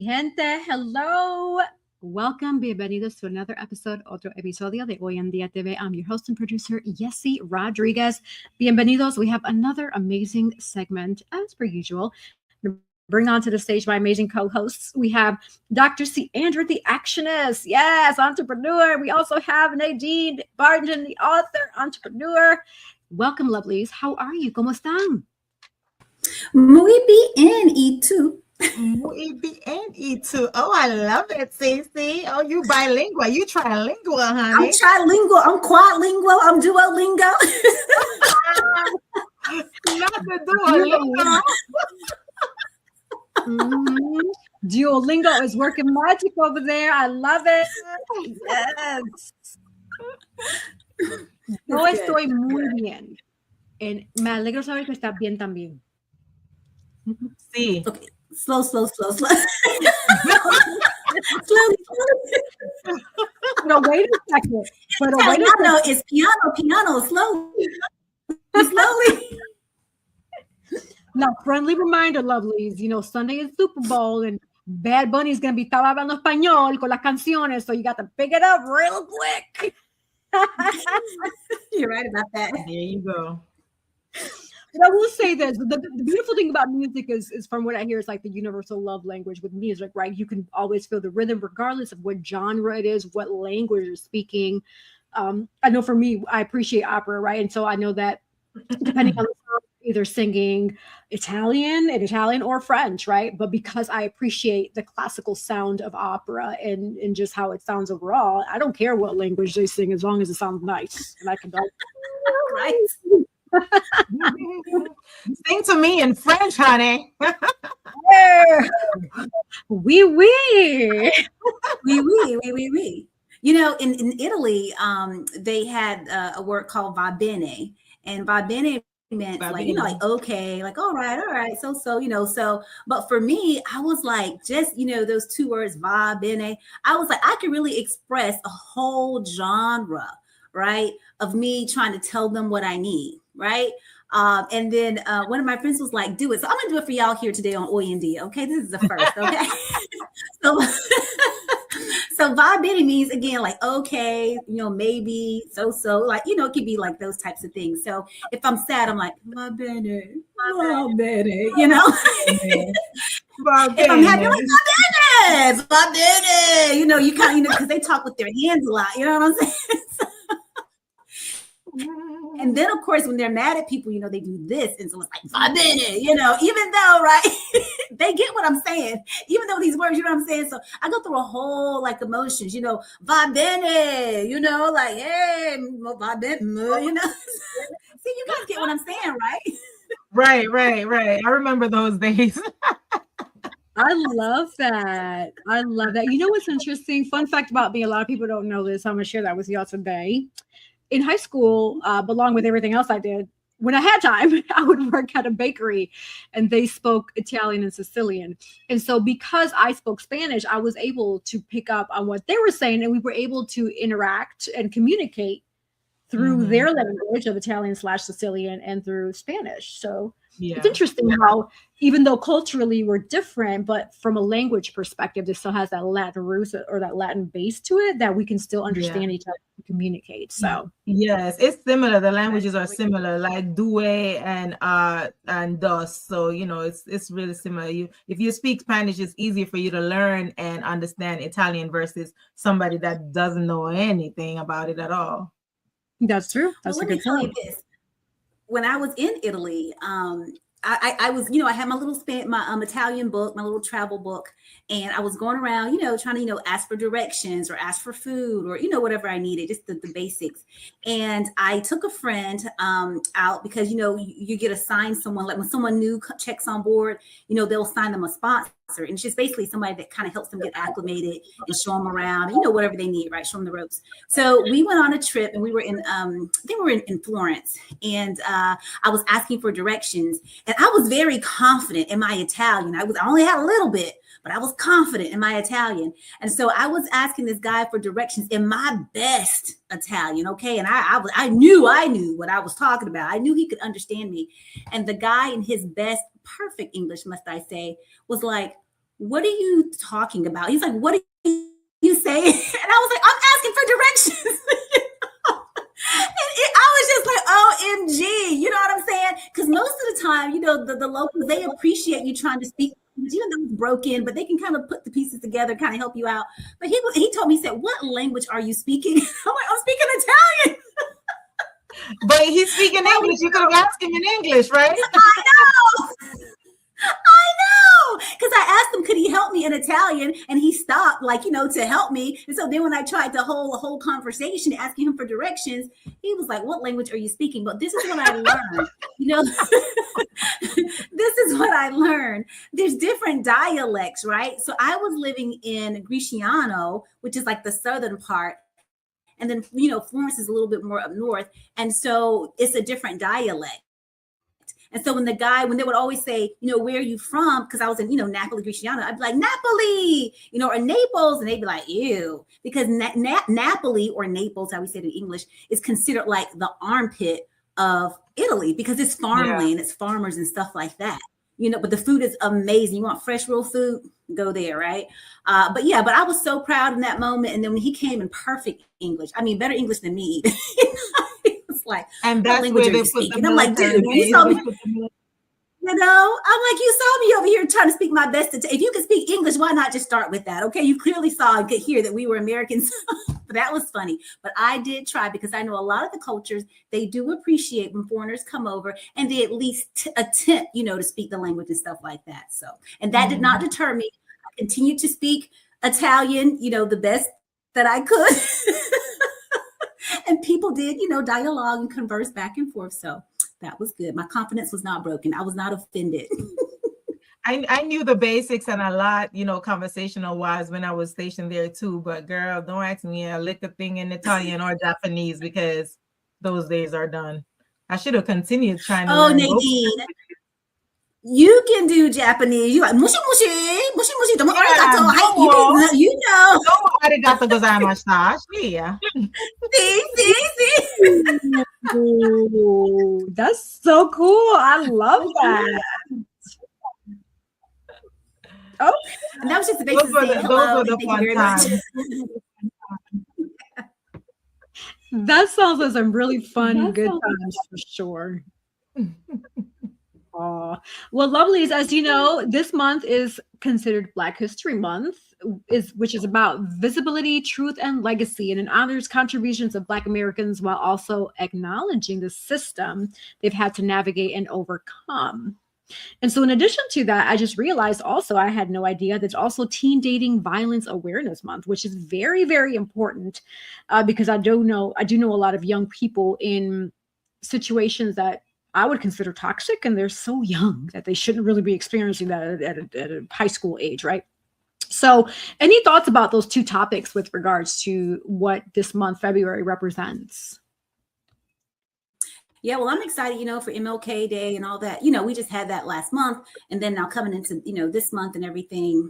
Gente, hello. Welcome, bienvenidos to another episode, otro episodio de Hoy En Día TV. I'm your host and producer, Yessi Rodriguez. Bienvenidos. We have another amazing segment, as per usual. Bring onto the stage my amazing co-hosts. We have Dr. C. Andrew, the actionist. Yes, entrepreneur. We also have Nadine Barton, the author, entrepreneur. Welcome, lovelies. How are you? ¿Cómo están? Muy bien, y tú? Muy bien, y tú. Oh, I love it, Cece. Oh, you bilingual. You trilingual, honey. I'm trilingual. I'm quadlingual. I'm Duolingo. Not the Duolingo. Duolingo is working magic over there. I love it. Yes. Yo estoy muy bien. Me alegro saber que estás bien también. Sí. Okay. Slow. Slowly. No, wait a second. Pero wait a piano is piano, slowly. Now, friendly reminder, lovelies, you know, Sunday is Super Bowl and Bad Bunny is going to be hablando español con las canciones, so you got to pick it up real quick. You're right about that. There you go. But I will say this, the beautiful thing about music is from what I hear, it's like the universal love language with music, right? You can always feel the rhythm regardless of what genre it is, what language you're speaking. I know for me, I appreciate opera, right? And so I know that depending on the song, either singing Italian or French, right? But because I appreciate the classical sound of opera and just how it sounds overall, I don't care what language they sing as long as it sounds nice. And I can go, right. Sing to me in French, honey. Oui. You know, in Italy, they had a word called va bene, and va bene meant like, you know, like, okay, like, all right. So, you know, but for me, I was like, just, you know, those two words, va bene, I was like, I could really express a whole genre, right, of me trying to tell them what I need, right? And then one of my friends was like, do it. So I'm going to do it for y'all here today on Hoy En Día, okay? This is the first, okay? So va bene means, again, like, okay, you know, maybe, so, like, you know, it could be like those types of things. So if I'm sad, I'm like, va bene, you know? If I'm happy, I'm like, va bene, you know, you kind of, you know, because they talk with their hands a lot, you know what I'm saying? And then, of course, when they're mad at people, you know, they do this. And so it's like, va bene, you know, even though, right, they get what I'm saying, even though these words, you know what I'm saying? So I go through a whole, like, emotions, you know, va bene, you know, like, hey, va bene, you know. See, you guys get what I'm saying, right? Right. I remember those days. I love that. You know what's interesting? Fun fact about me, a lot of people don't know this. I'm going to share that with y'all today. In high school, along with everything else I did, when I had time, I would work at a bakery and they spoke Italian and Sicilian. And so because I spoke Spanish, I was able to pick up on what they were saying and we were able to interact and communicate through their language of Italian/Sicilian and through Spanish. So it's interesting how, even though culturally we're different, but from a language perspective, this still has that Latin root or that Latin base to it that we can still understand each other and communicate. So yes, it's similar. The languages are similar, like due and dos. So you know, it's really similar. If you speak Spanish, it's easier for you to learn and understand Italian versus somebody that doesn't know anything about it at all. That's true. That's a good point. When I was in Italy, I was, you know, I had my little Italian book, my little travel book, and I was going around, you know, trying to, you know, ask for directions or ask for food or, you know, whatever I needed, just the basics. And I took a friend out because, you know, you get assigned someone, like when someone new checks on board, you know, they'll assign them a sponsor. And it's just basically somebody that kind of helps them get acclimated and show them around, you know, whatever they need, right? Show them the ropes. So we went on a trip and we were in, I think we were in Florence, and I was asking for directions, and I was very confident in my Italian. I only had a little bit, but I was confident in my Italian. And so I was asking this guy for directions in my best Italian. Okay. And I knew what I was talking about. I knew he could understand me. And the guy in his best perfect English, must I say, was like, what are you talking about? He's like, what are you saying? And I was like, I'm asking for directions. I was just like, OMG, you know what I'm saying? Because most of the time, you know, the locals, they appreciate you trying to speak, even though it's broken, but they can kind of put the pieces together, kind of help you out. But he told me, he said, what language are you speaking? I'm like, I'm speaking Italian. But he's speaking English. You could have asked him in English, right? I know. Because I asked him, could he help me in Italian? And he stopped, like, you know, to help me. And so then when I tried to hold a whole conversation asking him for directions, he was like, what language are you speaking? But this is what I learned. You know, this is what I learned. There's different dialects, right? So I was living in Greciano, which is like the southern part. And then, you know, Florence is a little bit more up north. And so it's a different dialect. And so when they would always say, you know, where are you from? Because I was in, you know, Napoli, Greciano, I'd be like, Napoli, you know, or Naples. And they'd be like, ew, because Napoli, or Naples, how we say it in English, is considered like the armpit of Italy because it's farmland, it's farmers and stuff like that. You know, but the food is amazing. You want fresh, real food? Go there, right? But I was so proud in that moment. And then when he came in perfect English, I mean, better English than me. Like, and that's where they put and I'm like, dude, you saw me. You know, I'm like, you saw me over here trying to speak my best. If you could speak English, why not just start with that? Okay, you clearly saw and could hear that we were Americans. But that was funny. But I did try because I know a lot of the cultures, they do appreciate when foreigners come over and they at least attempt, you know, to speak the language and stuff like that. So, and that did not deter me. I continued to speak Italian, you know, the best that I could. And people did, you know, dialogue and converse back and forth. So that was good. My confidence was not broken. I was not offended. I knew the basics and a lot, you know, conversational wise when I was stationed there too. But girl, don't ask me a lick of thing in Italian or Japanese because those days are done. I should have continued trying to learn. Nadine, you can do Japanese. You like mushi mushi, mushi mushi. Don't you know. Arigato gozaimashita. Yeah. See. Ooh, that's so cool. I love that. Oh, and that was just the basis of saying hello. Those were the fun times. That sounds like some really fun, good times for sure. Well, lovelies, as you know, this month is considered Black History Month, which is about visibility, truth, and legacy, and it honors contributions of Black Americans while also acknowledging the system they've had to navigate and overcome. And so in addition to that, I just realized also, I had no idea, there's also Teen Dating Violence Awareness Month, which is very, very important because I do know a lot of young people in situations that I would consider toxic, and they're so young that they shouldn't really be experiencing that at a high school age, right? So any thoughts about those two topics with regards to what this month, February, represents? Yeah, well, I'm excited, you know, for MLK Day and all that. You know, we just had that last month, and then now coming into, you know, this month and everything,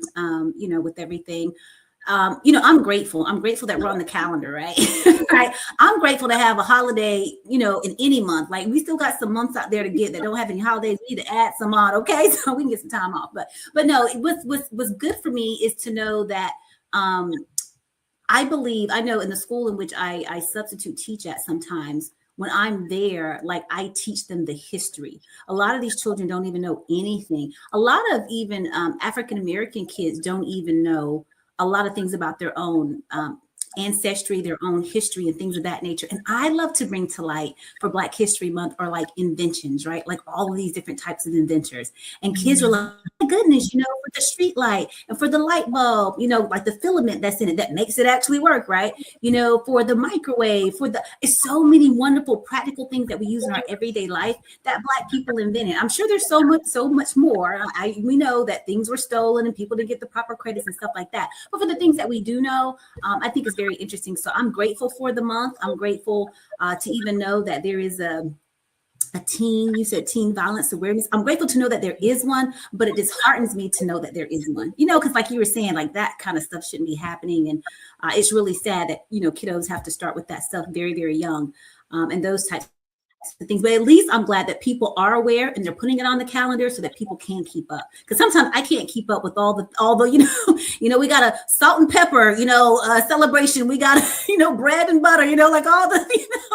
you know, with everything. You know, I'm grateful. I'm grateful that we're on the calendar, right? Right. I'm grateful to have a holiday, you know, in any month. Like, we still got some months out there to get that don't have any holidays. We need to add some on, okay? So we can get some time off. But no, what's good for me is to know that I know in the school in which I substitute teach at sometimes, when I'm there, like, I teach them the history. A lot of these children don't even know anything. A lot of even African-American kids don't even know a lot of things about their own ancestry, their own history, and things of that nature. And I love to bring to light for Black History Month, or like inventions, right? Like all of these different types of inventors. And kids are like, oh my goodness, you know, for the street light and for the light bulb, you know, like the filament that's in it that makes it actually work, right? You know, for the microwave, it's so many wonderful practical things that we use in our everyday life that Black people invented. I'm sure there's so much more. We know that things were stolen and people didn't get the proper credits and stuff like that. But for the things that we do know, I think it's very interesting. So I'm grateful for the month. I'm grateful to even know that there is a teen violence awareness. I'm grateful to know that there is one, but it disheartens me to know that there is one, you know, because like you were saying, like that kind of stuff shouldn't be happening. And it's really sad that, you know, kiddos have to start with that stuff very, very young. And those types of things. But at least I'm glad that people are aware and they're putting it on the calendar so that people can keep up. Because sometimes I can't keep up with all the we got a salt and pepper, celebration. We got bread and butter, like all the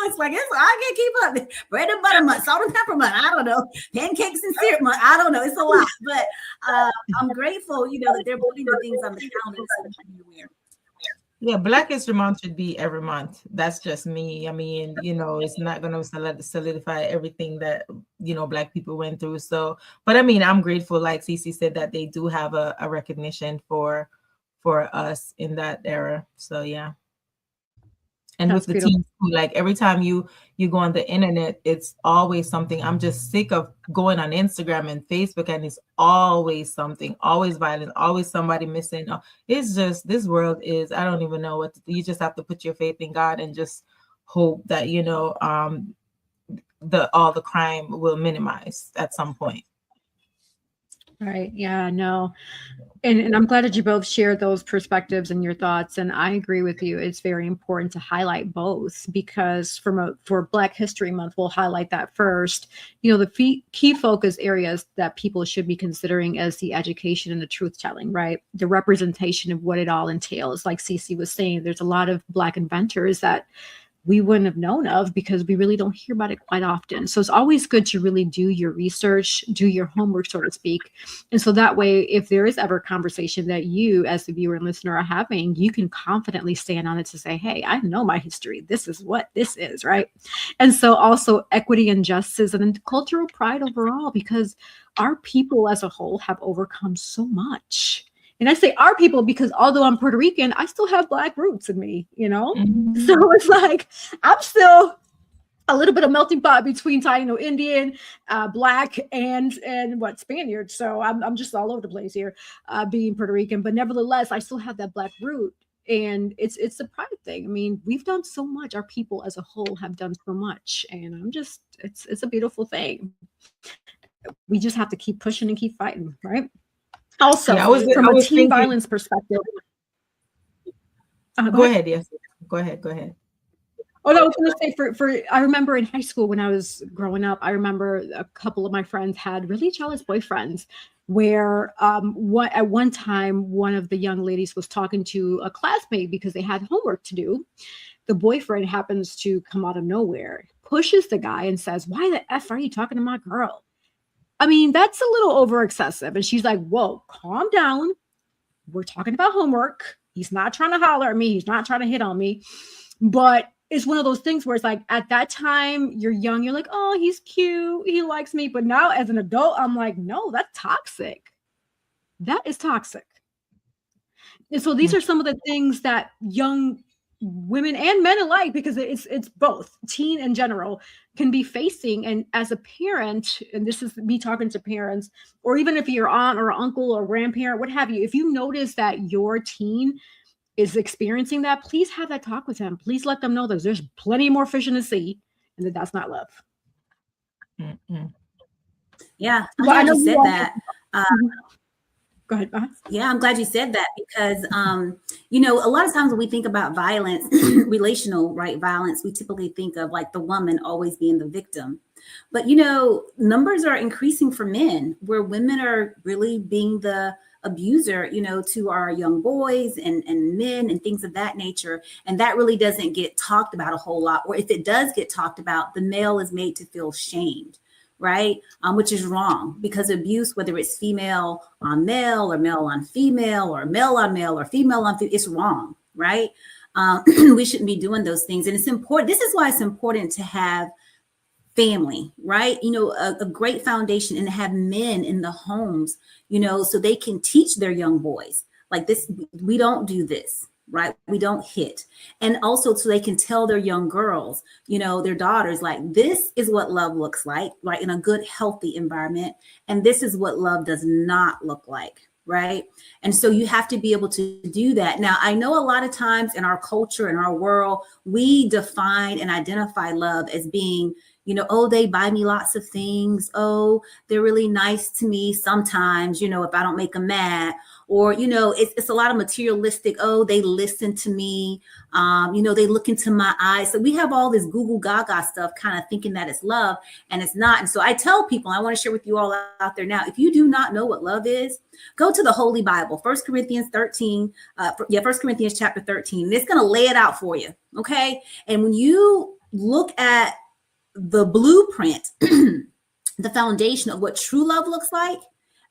it's like I can't keep up. Bread and butter month, salt and pepper month. I don't know, pancakes and syrup month. I don't know. It's a lot, but I'm grateful, that they're putting the things on the calendar so that I'm aware. Yeah, Black History Month should be every month. That's just me. I mean, it's not going to solidify everything that, Black people went through. So, but I mean, I'm grateful, like Cece said, that they do have a recognition for us in that era. So, yeah. And That's with the teens, like every time you go on the internet, it's always something. I'm just sick of going on Instagram and Facebook, and it's always something, always violence, always somebody missing. It's just, this world is, I don't even know what to do. You just have to put your faith in God and just hope that, all the crime will minimize at some point. Right. Yeah, no. And I'm glad that you both shared those perspectives and your thoughts. And I agree with you. It's very important to highlight both, because for Black History Month, we'll highlight that first. The key focus areas that people should be considering as the education and the truth telling, right? The representation of what it all entails. Like Cece was saying, there's a lot of Black inventors that we wouldn't have known of because we really don't hear about it quite often. So it's always good to really do your research, do your homework, so to speak. And so that way, if there is ever a conversation that you as the viewer and listener are having, you can confidently stand on it to say, hey, I know my history. This is what this is, right? And so also equity and justice and cultural pride overall, because our people as a whole have overcome so much. And I say our people because although I'm Puerto Rican, I still have Black roots in me, Mm-hmm. So it's like I'm still a little bit of melting pot between Taino Indian, Black, and what, Spaniard. So I'm just all over the place here, being Puerto Rican. But nevertheless, I still have that Black root. And it's a pride thing. I mean, we've done so much. Our people as a whole have done so much. And it's a beautiful thing. We just have to keep pushing and keep fighting, right? Also, from a teen violence perspective. Go ahead. Yes. Go ahead. Oh, no, I was going to say I remember in high school when I was growing up, I remember a couple of my friends had really jealous boyfriends where at one time, one of the young ladies was talking to a classmate because they had homework to do. The boyfriend happens to come out of nowhere, pushes the guy and says, "Why the F are you talking to my girl?" I mean, that's a little over excessive. And she's like, whoa, calm down. We're talking about homework. He's not trying to holler at me. He's not trying to hit on me. But it's one of those things where it's like, at that time, you're young. You're like, oh, he's cute. He likes me. But now as an adult, I'm like, no, that's toxic. That is toxic. And so these are some of the things that young women and men alike, because it's both, teen in general, can be facing. And as a parent, and this is me talking to parents, or even if you're aunt or uncle or grandparent, what have you, if you notice that your teen is experiencing that, please have that talk with them. Please let them know that there's plenty more fish in the sea and that's not love. Mm-hmm. Yeah, I'm glad you said that. Go ahead. Yeah, I'm glad you said that because, a lot of times when we think about violence, relational, right, violence, we typically think of like the woman always being the victim. But, numbers are increasing for men where women are really being the abuser, to our young boys and men and things of that nature. And that really doesn't get talked about a whole lot. Or if it does get talked about, the male is made to feel shamed. Right? Which is wrong, because abuse, whether it's female on male or male on female or male on male or female on female, it's wrong. Right? We shouldn't be doing those things. And it's important. This is why it's important to have family, right? A great foundation, and to have men in the homes, so they can teach their young boys like this. We don't do this. Right? We don't hit. And also so they can tell their young girls, their daughters, like, this is what love looks like, right? In a good, healthy environment. And this is what love does not look like. Right? And so you have to be able to do that. Now, I know a lot of times in our culture, in our world, we define and identify love as being, oh, they buy me lots of things. Oh, they're really nice to me sometimes, if I don't make them mad. or, you know, it's a lot of materialistic. Oh, they listen to me. You know, they look into my eyes. So we have all this Google Gaga stuff kind of thinking that it's love, and it's not. And so I tell people, I want to share with you all out there now, if you do not know what love is, go to the Holy Bible, 1 Corinthians 13. 1 Corinthians chapter 13. And it's going to lay it out for you. Okay. And when you look at the blueprint, the foundation of what true love looks like,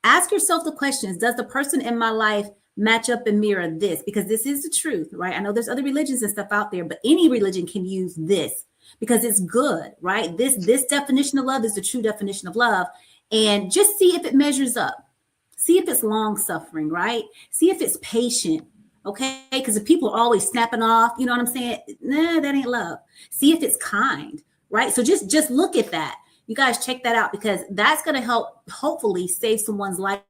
ask yourself the questions. Does the person in my life match up and mirror this? Because this is the truth, right? I know there's other religions and stuff out there, but any religion can use this because it's good, right? This definition of love is the true definition of love. And just see if it measures up. See if it's long suffering, right? See if it's patient. Okay. Because if people are always snapping off, you know what I'm saying? Nah, that ain't love. See if it's kind, right? So just look at that. You guys check that out, because that's going to help hopefully save someone's life,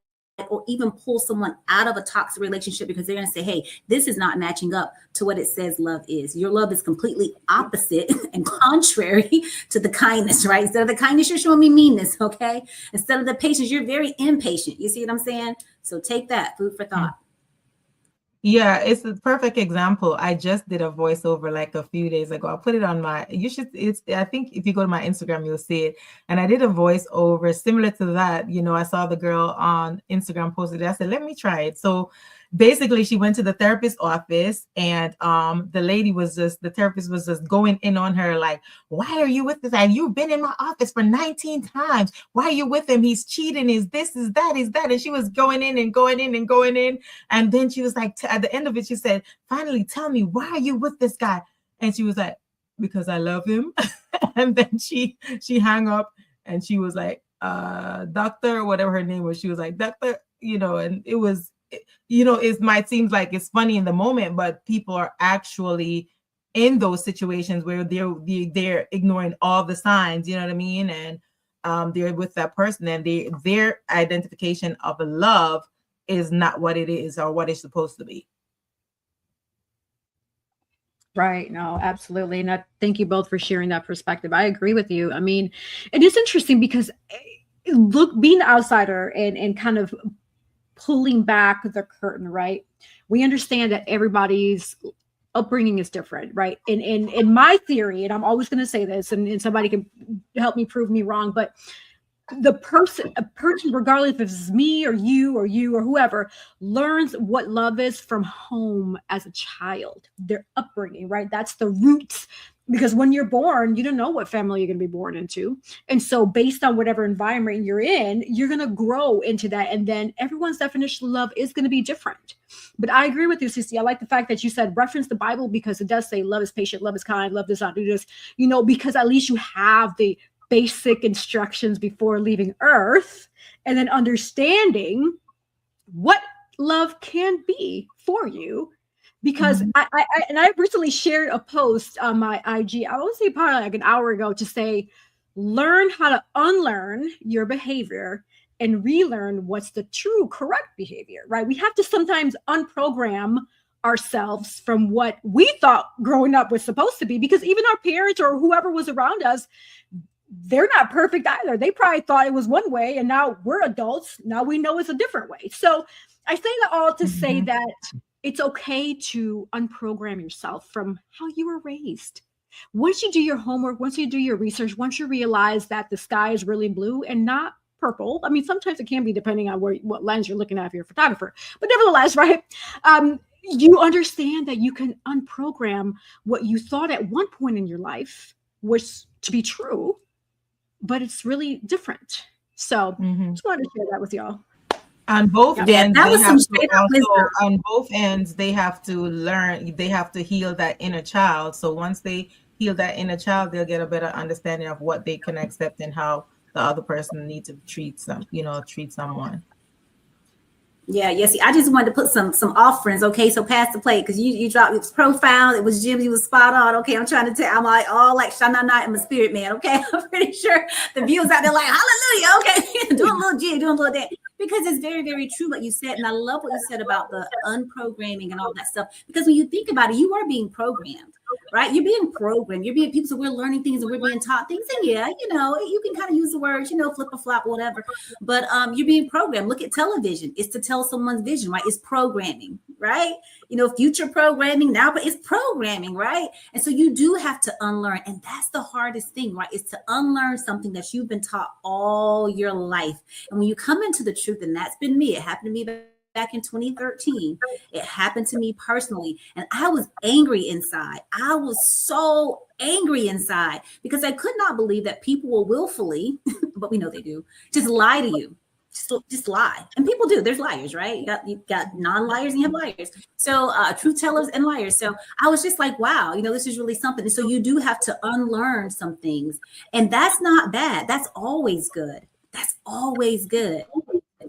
or even pull someone out of a toxic relationship, because they're going to say, hey, this is not matching up to what it says love is. Your love is completely opposite and contrary to the kindness, right? Instead of the kindness, you're showing me meanness, okay? Instead of the patience, you're very impatient. You see what I'm saying? So take that, food for thought. Yeah, it's a perfect example. I just did a voiceover like a few days ago. I'll put it on my, I think if you go to my Instagram, you'll see it. And I did a voiceover similar to that. You know, I saw the girl on Instagram posted it. I said, let me try it. So basically she went to the therapist's office, and the therapist was just going in on her like, why are you with this guy? You've been in my office for 19 times. Why are you with him? He's cheating. Is this, is that, is that. And she was going in and going in and going in. And then she was like, at the end of it, she said, finally, tell me, why are you with this guy? And she was like, because I love him. And then she hung up, and she was like, doctor, whatever her name was. She was like, doctor, you know, and it was, you know, it might seem like it's funny in the moment, but people are actually in those situations where they're ignoring all the signs, you know what I mean? And they're with that person, and their identification of love is not what it is or what it's supposed to be. Right. No, absolutely. And I thank you both for sharing that perspective. I agree with you. I mean, it is interesting because being the outsider and kind of pulling back the curtain, right? We understand that everybody's upbringing is different, right? And in my theory, and I'm always going to say this, and somebody can help me prove me wrong, but a person, regardless if it's me or you or whoever, learns what love is from home as a child, their upbringing, right? That's the roots. Because when you're born, you don't know what family you're going to be born into. And so based on whatever environment you're in, you're going to grow into that. And then everyone's definition of love is going to be different. But I agree with you, Sissy. I like the fact that you said reference the Bible, because it does say love is patient, love is kind, love does not do this, you know, because at least you have the basic instructions before leaving Earth, and then understanding what love can be for you. Because I recently shared a post on my IG, I would say probably like an hour ago, to say, learn how to unlearn your behavior and relearn what's the true correct behavior, right? We have to sometimes unprogram ourselves from what we thought growing up was supposed to be, because even our parents or whoever was around us, they're not perfect either. They probably thought it was one way, and now we're adults. Now we know it's a different way. So I say that all to say that it's okay to unprogram yourself from how you were raised. Once you do your homework, once you do your research, once you realize that the sky is really blue and not purple. I mean, sometimes it can be depending on what lens you're looking at if you're a photographer. But nevertheless, right, you understand that you can unprogram what you thought at one point in your life was to be true, but it's really different. So just wanted to share that with y'all. On both ends, on both ends, they have to learn, they have to heal that inner child. So once they heal that inner child, they'll get a better understanding of what they can accept and how the other person needs to treat someone. Yeah. See, I just wanted to put some offerings. Okay, so pass the plate, because you dropped, it was profound. It was Jim, you was spot on. Okay, I'm trying to tell, I'm like all like Shana Night in my spirit, man. Okay, I'm pretty sure the viewers out there like hallelujah. Okay, doing a little G, doing a little dance, because it's very, very true what you said, and I love what you said about the unprogramming and all that stuff. Because when you think about it, you are being programmed. right? You're being programmed. You're being people, so we're learning things and we're being taught things. And yeah, you can kind of use the words, flip a flop, whatever. But you're being programmed. Look at television. It's to tell someone's vision, right? It's programming, right? Future programming now, but it's programming, right? And so you do have to unlearn. And that's the hardest thing, right? Is to unlearn something that you've been taught all your life. And when you come into the truth, and that's been me, it happened to me back in 2013. It happened to me personally. And I was angry inside. I was so angry inside because I could not believe that people will willfully, but we know they do, just lie to you. Just lie. And people do. There's liars, right? You got non-liars and you have liars. So truth tellers and liars. So I was just like, wow, this is really something. And so you do have to unlearn some things. And that's not bad. That's always good. That's always good.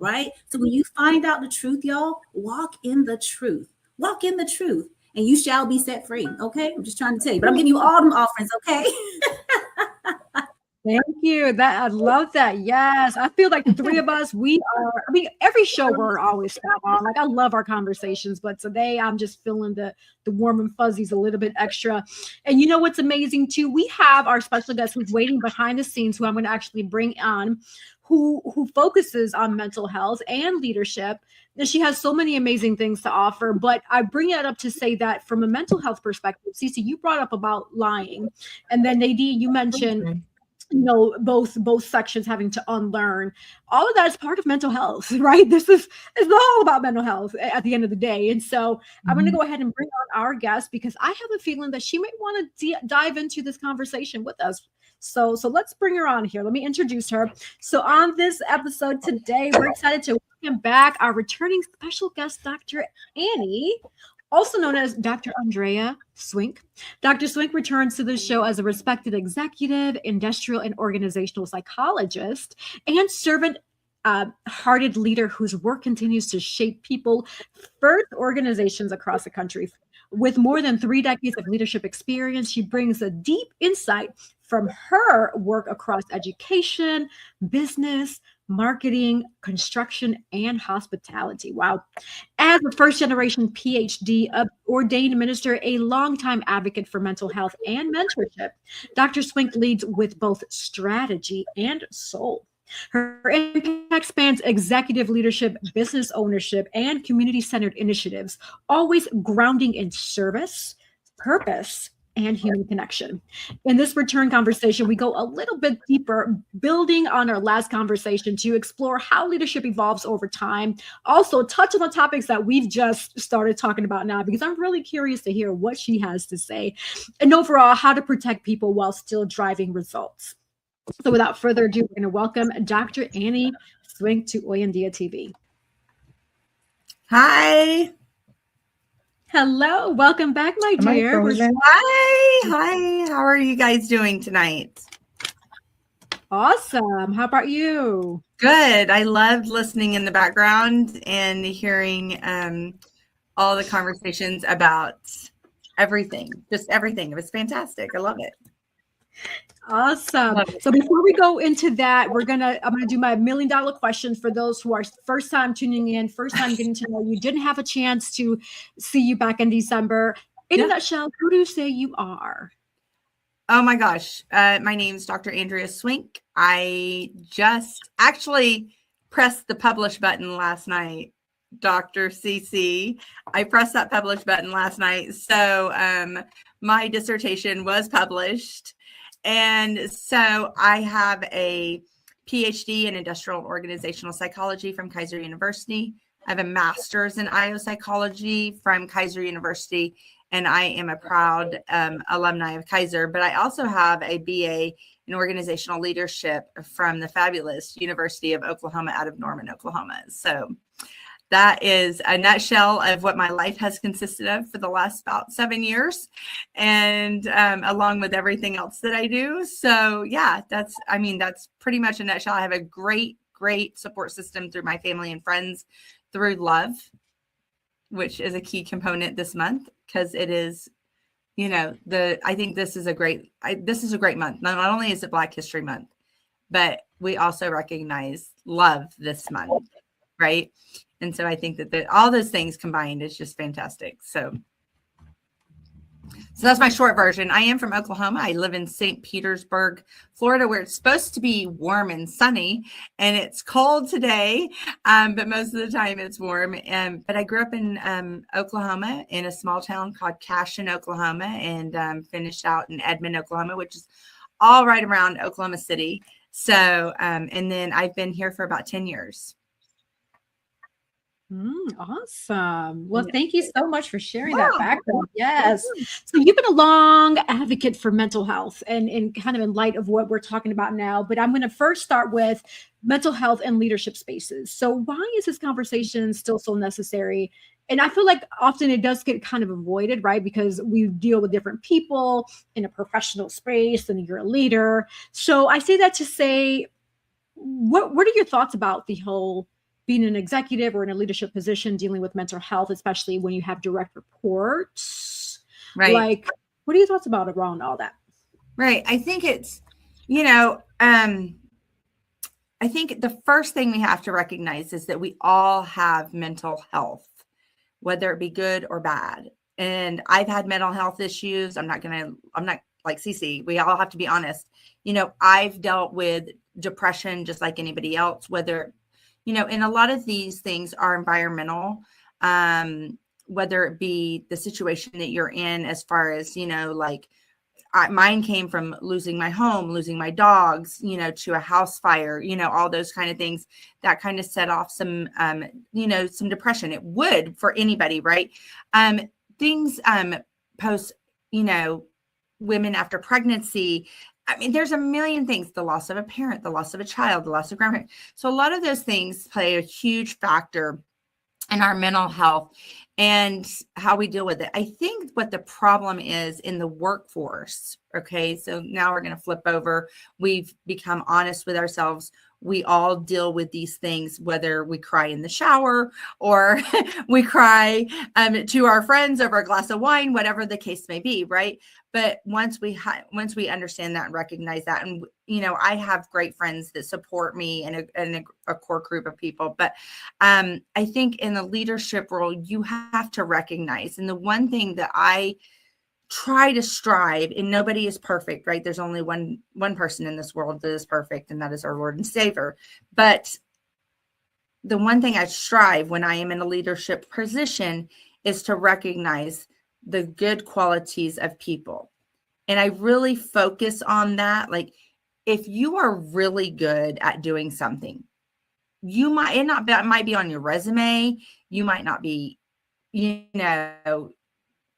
Right? So when you find out the truth, y'all, walk in the truth. Walk in the truth, and you shall be set free. Okay? I'm just trying to tell you, but I'm giving you all them offerings, okay? Thank you. I love that. Yes. I feel like the three of us, every show we're always spot on. Like I love our conversations, but today I'm just feeling the warm and fuzzies a little bit extra. And you know what's amazing too? We have our special guest who's waiting behind the scenes, who I'm going to actually bring on, who focuses on mental health and leadership. And she has so many amazing things to offer, but I bring it up to say that from a mental health perspective, Cece, you brought up about lying. And then Nadine, you mentioned, both sections having to unlearn. All of that is part of mental health, right? It's all about mental health at the end of the day. And so I'm going to go ahead and bring on our guest because I have a feeling that she might want to dive into this conversation with us. So let's bring her on here. Let me introduce her. So on this episode today, we're excited to welcome back our returning special guest, Dr. Annie, also known as Dr. Andrea Swink. Dr. Swink returns to the show as a respected executive, industrial and organizational psychologist, and servant-hearted leader whose work continues to shape people-first organizations across the country. With more than 3 decades of leadership experience, she brings a deep insight from her work across education, business, marketing, construction, and hospitality. Wow. As a first-generation PhD, ordained minister, a longtime advocate for mental health and mentorship, Dr. Swink leads with both strategy and soul. Her impact spans executive leadership, business ownership, and community-centered initiatives, always grounding in service, purpose, and human connection. In this return conversation, we go a little bit deeper, building on our last conversation to explore how leadership evolves over time. Also, touch on the topics that we've just started talking about now, because I'm really curious to hear what she has to say. And overall, how to protect people while still driving results. So without further ado, we're going to welcome Dr. Annie Swink to Hoy En Día TV. Hi. Hello. Welcome back, my dear. Hi. How are you guys doing tonight? Awesome. How about you? Good. I loved listening in the background and hearing all the conversations about everything. Just everything. It was fantastic. I love it. Awesome. So before we go into that, I'm gonna do my $1 million question for those who are first time tuning in, first time getting to know you, didn't have a chance to see you back in December. In a nutshell, who do you say you are? Oh my gosh. My name's Dr. Andrea Swink. I just actually pressed the publish button last night. Dr. CC. I pressed that publish button last night. So my dissertation was published. And so I have a PhD in industrial and organizational psychology from Kaiser University. I have a master's in IO psychology from Kaiser University, and I am a proud alumni of Kaiser. But I also have a BA in organizational leadership from the fabulous University of Oklahoma out of Norman, Oklahoma. So that is a nutshell of what my life has consisted of for the last about 7 years, and along with everything else that I do. So yeah, that's pretty much a nutshell. I have a great support system through my family and friends, through love, which is a key component this month, because it is, I think this is a great month. Not only is it Black History Month, but we also recognize love this month, right? And so I think that all those things combined is just fantastic. So So that's my short version. I am from Oklahoma. I live in St. Petersburg, Florida, where it's supposed to be warm and sunny, and it's cold today, but most of the time it's warm. But I grew up in Oklahoma, in a small town called Cashin, Oklahoma, and finished out in Edmond, Oklahoma, which is all right around Oklahoma City. So, and then I've been here for about 10 years. Awesome. Well, thank you so much for sharing that background. Yes. So you've been a long advocate for mental health and kind of in light of what we're talking about now, but I'm going to first start with mental health and leadership spaces. So why is this conversation still so necessary? And I feel like often it does get kind of avoided, right? Because we deal with different people in a professional space and you're a leader. So I say that to say, what are your thoughts about the whole being an executive or in a leadership position dealing with mental health, especially when you have direct reports? Right. Like, what are your thoughts about around all that? Right. I think it's, I think the first thing we have to recognize is that we all have mental health, whether it be good or bad. And I've had mental health issues. I'm not like Cece. We all have to be honest. I've dealt with depression just like anybody else, whether, and a lot of these things are environmental, whether it be the situation that you're in, as far as, mine came from losing my home, losing my dogs, to a house fire, all those kind of things that kind of set off some, some depression. It would for anybody, right? Things post, women after pregnancy. I mean, there's a million things, the loss of a parent, the loss of a child, the loss of a grandparent. So a lot of those things play a huge factor in our mental health and how we deal with it. I think what the problem is in the workforce, okay, so now we're going to flip over. We've become honest with ourselves. We all deal with these things, whether we cry in the shower or we cry to our friends over a glass of wine, whatever the case may be, right? But once we understand that and recognize that, and I have great friends that support me and a core group of people. But I think in the leadership role, you have to recognize, and the one thing that I try to strive, and nobody is perfect, right? There's only one person in this world that is perfect, and that is our Lord and Savior. But the one thing I strive when I am in a leadership position is to recognize the good qualities of people. And I really focus on that. Like, if you are really good at doing something, it might be on your resume. You might not be,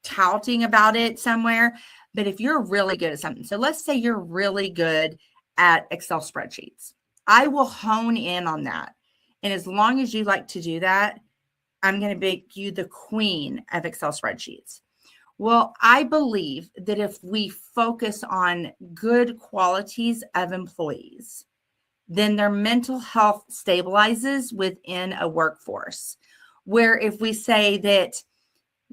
touting about it somewhere, but if you're really good at something, so let's say you're really good at Excel spreadsheets, I will hone in on that. And as long as you like to do that, I'm going to make you the queen of Excel spreadsheets. Well, I believe that if we focus on good qualities of employees, then their mental health stabilizes within a workforce. Where if we say that,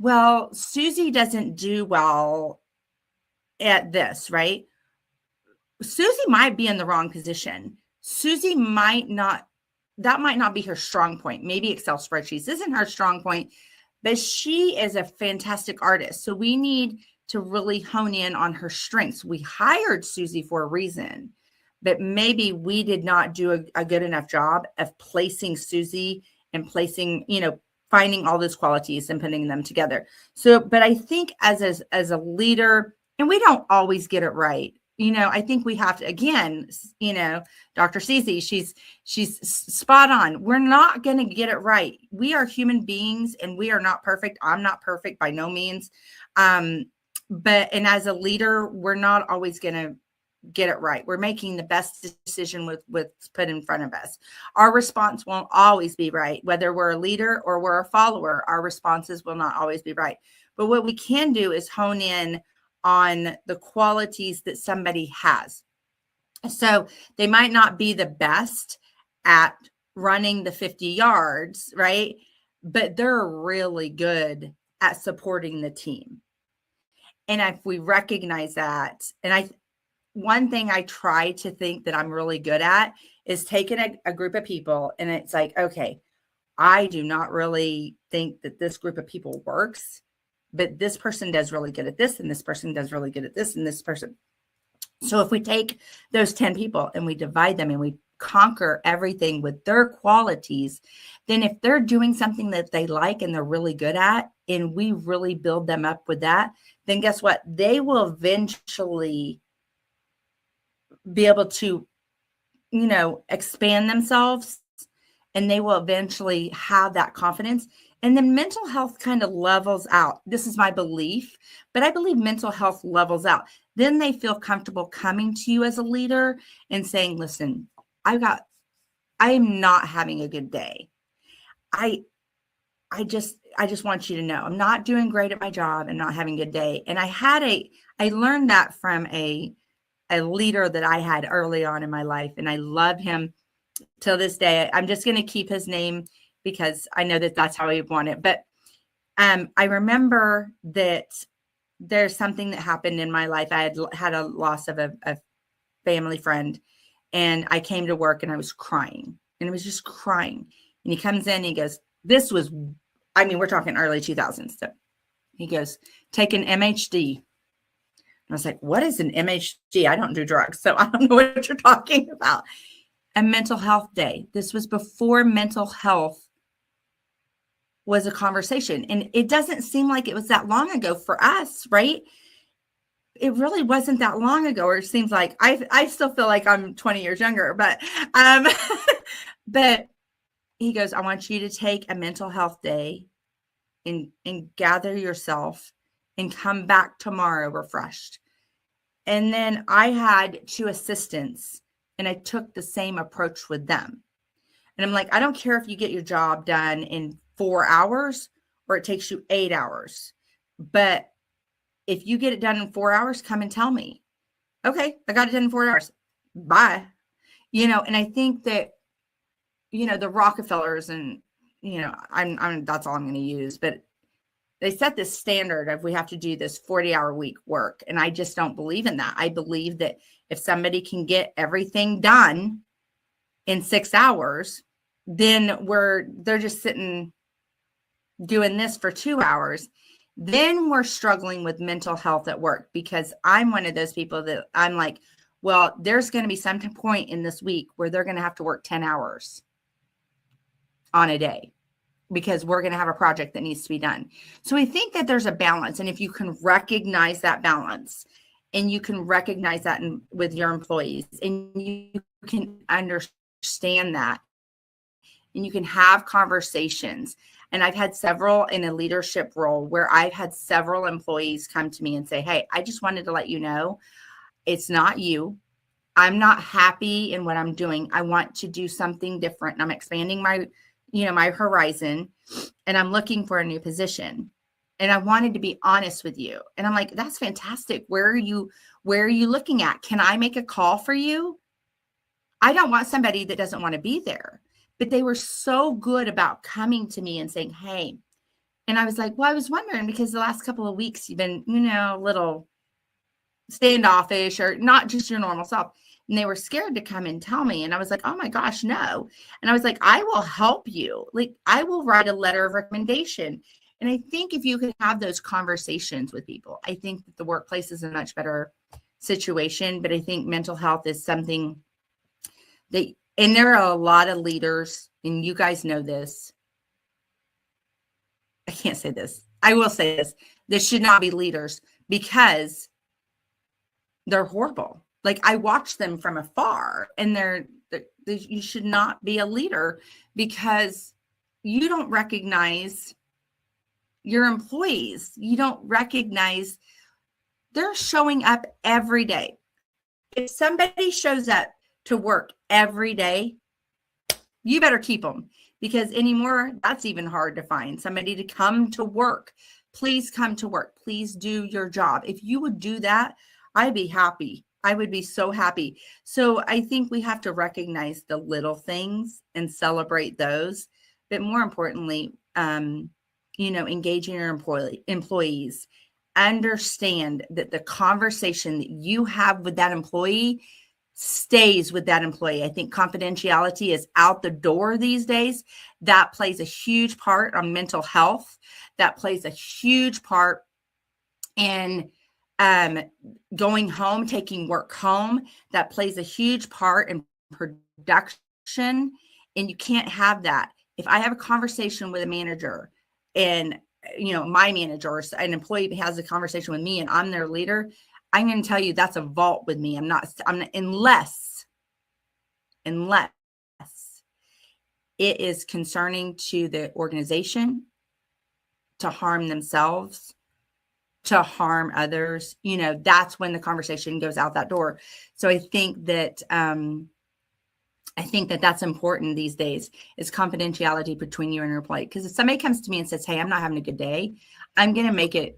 well, Susie doesn't do well at this, right? Susie might be in the wrong position. Susie that might not be her strong point. Maybe Excel spreadsheets isn't her strong point, but she is a fantastic artist. So we need to really hone in on her strengths. We hired Susie for a reason, but maybe we did not do a good enough job of placing Susie and placing, finding all those qualities and putting them together. So, but I think as a leader, and we don't always get it right. I think we have to, again, Dr. Cece, she's spot on. We're not going to get it right. We are human beings and we are not perfect. I'm not perfect by no means. And as a leader, we're not always going to get it right. We're making the best decision with what's put in front of us. Our response won't always be right. Whether we're a leader or we're a follower, our responses will not always be right. But what we can do is hone in on the qualities that somebody has. So they might not be the best at running the 50 yards, right? But they're really good at supporting the team. And if we recognize that, and one thing I try to think that I'm really good at is taking a group of people, and it's like, okay, I do not really think that this group of people works. but this person does really good at this, and this person does really good at this, and this person. So if we take those 10 people and we divide them and we conquer everything with their qualities, then if they're doing something that they like and they're really good at, and we really build them up with that, then guess what? They will eventually be able to, expand themselves, and they will eventually have that confidence. And then mental health kind of levels out. This is my belief, but I believe mental health levels out. Then they feel comfortable coming to you as a leader and saying, listen, I am not having a good day. I just want you to know I'm not doing great at my job and not having a good day. And I learned that from a leader that I had early on in my life. And I love him till this day. I'm just going to keep his name because I know that that's how he wanted it. But I remember that there's something that happened in my life. I had a loss of a family friend, and I came to work and I was crying, and it was just crying. And he comes in and he goes, we're talking early 2000s. So he goes, take an MHD. And I was like, what is an MHD? I don't do drugs, so I don't know what you're talking about. A mental health day. This was before mental health was a conversation. And it doesn't seem like it was that long ago for us, right? It really wasn't that long ago, or it seems like I still feel like I'm 20 years younger, but he goes, I want you to take a mental health day and gather yourself and come back tomorrow refreshed. And then I had 2 assistants, and I took the same approach with them. And I'm like, I don't care if you get your job done in 4 hours or it takes you 8 hours, but if you get it done in 4 hours, come and tell me. Okay, I got it done in 4 hours. Bye. And I think that, the Rockefellers and, I'm that's all I'm going to use, but they set this standard of we have to do this 40-hour week work. And I just don't believe in that. I believe that if somebody can get everything done in 6 hours, then they're just sitting doing this for 2 hours. Then we're struggling with mental health at work, because I'm one of those people that I'm like, well, there's going to be some point in this week where they're going to have to work 10 hours on a day because we're going to have a project that needs to be done. So I think that there's a balance. And if you can recognize that balance, and you can recognize that with your employees, and you can understand that, and you can have conversations. And I've had several in a leadership role where I've had several employees come to me and say, hey, I just wanted to let you know, it's not you. I'm not happy in what I'm doing. I want to do something different. And I'm expanding my horizon, and I'm looking for a new position. And I wanted to be honest with you. And I'm like, that's fantastic. Where are you looking at? Can I make a call for you? I don't want somebody that doesn't want to be there. But they were so good about coming to me and saying, hey, and I was like, well, I was wondering, because the last couple of weeks you've been, a little standoffish or not just your normal self. And they were scared to come and tell me. And I was like, oh my gosh, no. And I was like, I will help you. Like, I will write a letter of recommendation. And I think if you can have those conversations with people, I think that the workplace is a much better situation. But I think mental health is something that, and there are a lot of leaders, and you guys know this. I can't say this. I will say this. This should not be leaders, because they're horrible. Like, I watch them from afar, and you should not be a leader, because you don't recognize your employees. You don't recognize they're showing up every day. If somebody shows up to work every day, you better keep them, because anymore, that's even hard to find somebody to come to work. Please come to work. Please do your job. If you would do that, I'd be happy. I would be so happy. So I think we have to recognize the little things and celebrate those. But more importantly, engaging your employees. Understand that the conversation that you have with that employee stays with that employee. I think confidentiality is out the door these days. That plays a huge part on mental health. That plays a huge part in going home, taking work home. That plays a huge part in production. And you can't have that. If I have a conversation with a manager and, my manager or an employee has a conversation with me and I'm their leader, I'm going to tell you that's a vault with me. I'm not, unless it is concerning to the organization, to harm themselves, to harm others, that's when the conversation goes out that door. So I think that, that's important these days, is confidentiality between you and your employee. Because if somebody comes to me and says, hey, I'm not having a good day, I'm going to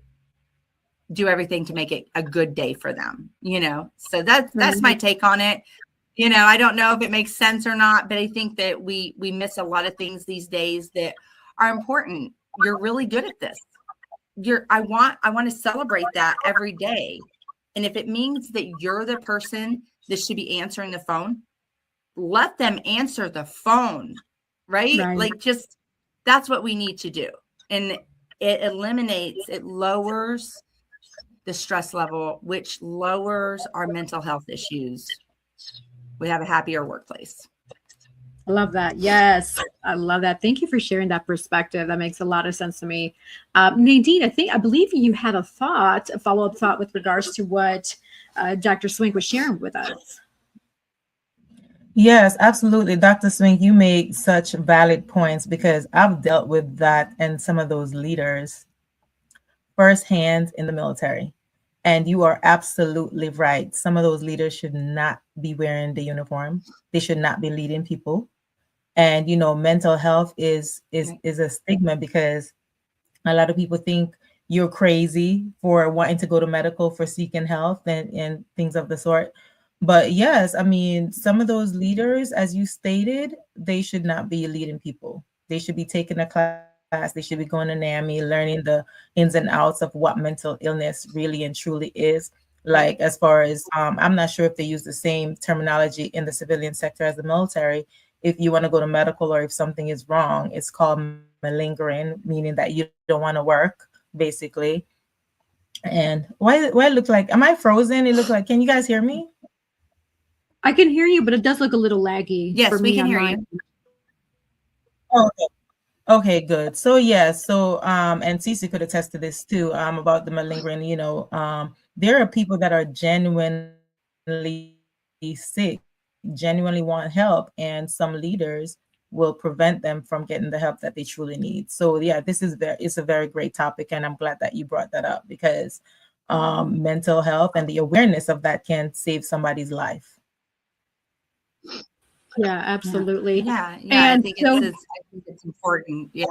do everything to make it a good day for them, So that's my take on it. I don't know if it makes sense or not, but I think that we miss a lot of things these days that are important. You're really good at this. I want to celebrate that every day. And if it means that you're the person that should be answering the phone, let them answer the phone, right? Like, that's what we need to do. And it lowers the stress level, which lowers our mental health issues. We have a happier workplace. I love that. Yes, I love that. Thank you for sharing that perspective. That makes a lot of sense to me. Nadine, I believe you had a follow-up thought with regards to what Dr. Swink was sharing with us. Yes, absolutely. Dr. Swink, you make such valid points, because I've dealt with that and some of those leaders firsthand in the military. And you are absolutely right. Some of those leaders should not be wearing the uniform. They should not be leading people. And, mental health is a stigma, because a lot of people think you're crazy for wanting to go to medical, for seeking health and things of the sort. But yes, some of those leaders, as you stated, they should not be leading people. They should be taking a class. They should be going to NAMI, learning the ins and outs of what mental illness really and truly is. Like, as far as, I'm not sure if they use the same terminology in the civilian sector as the military. If you want to go to medical, or if something is wrong, it's called malingering, meaning that you don't want to work, basically. And why it look like, am I frozen? It looks like, can you guys hear me? I can hear you, but it does look a little laggy. Yes, we can hear you. Okay. Okay, good. So and Cece could attest to this too, about the malingering. There are people that are genuinely sick, genuinely want help, and some leaders will prevent them from getting the help that they truly need. So yeah, it's a very great topic, and I'm glad that you brought that up, because mental health and the awareness of that can save somebody's life. Yeah, absolutely. Yeah. And I think it's important. Yeah.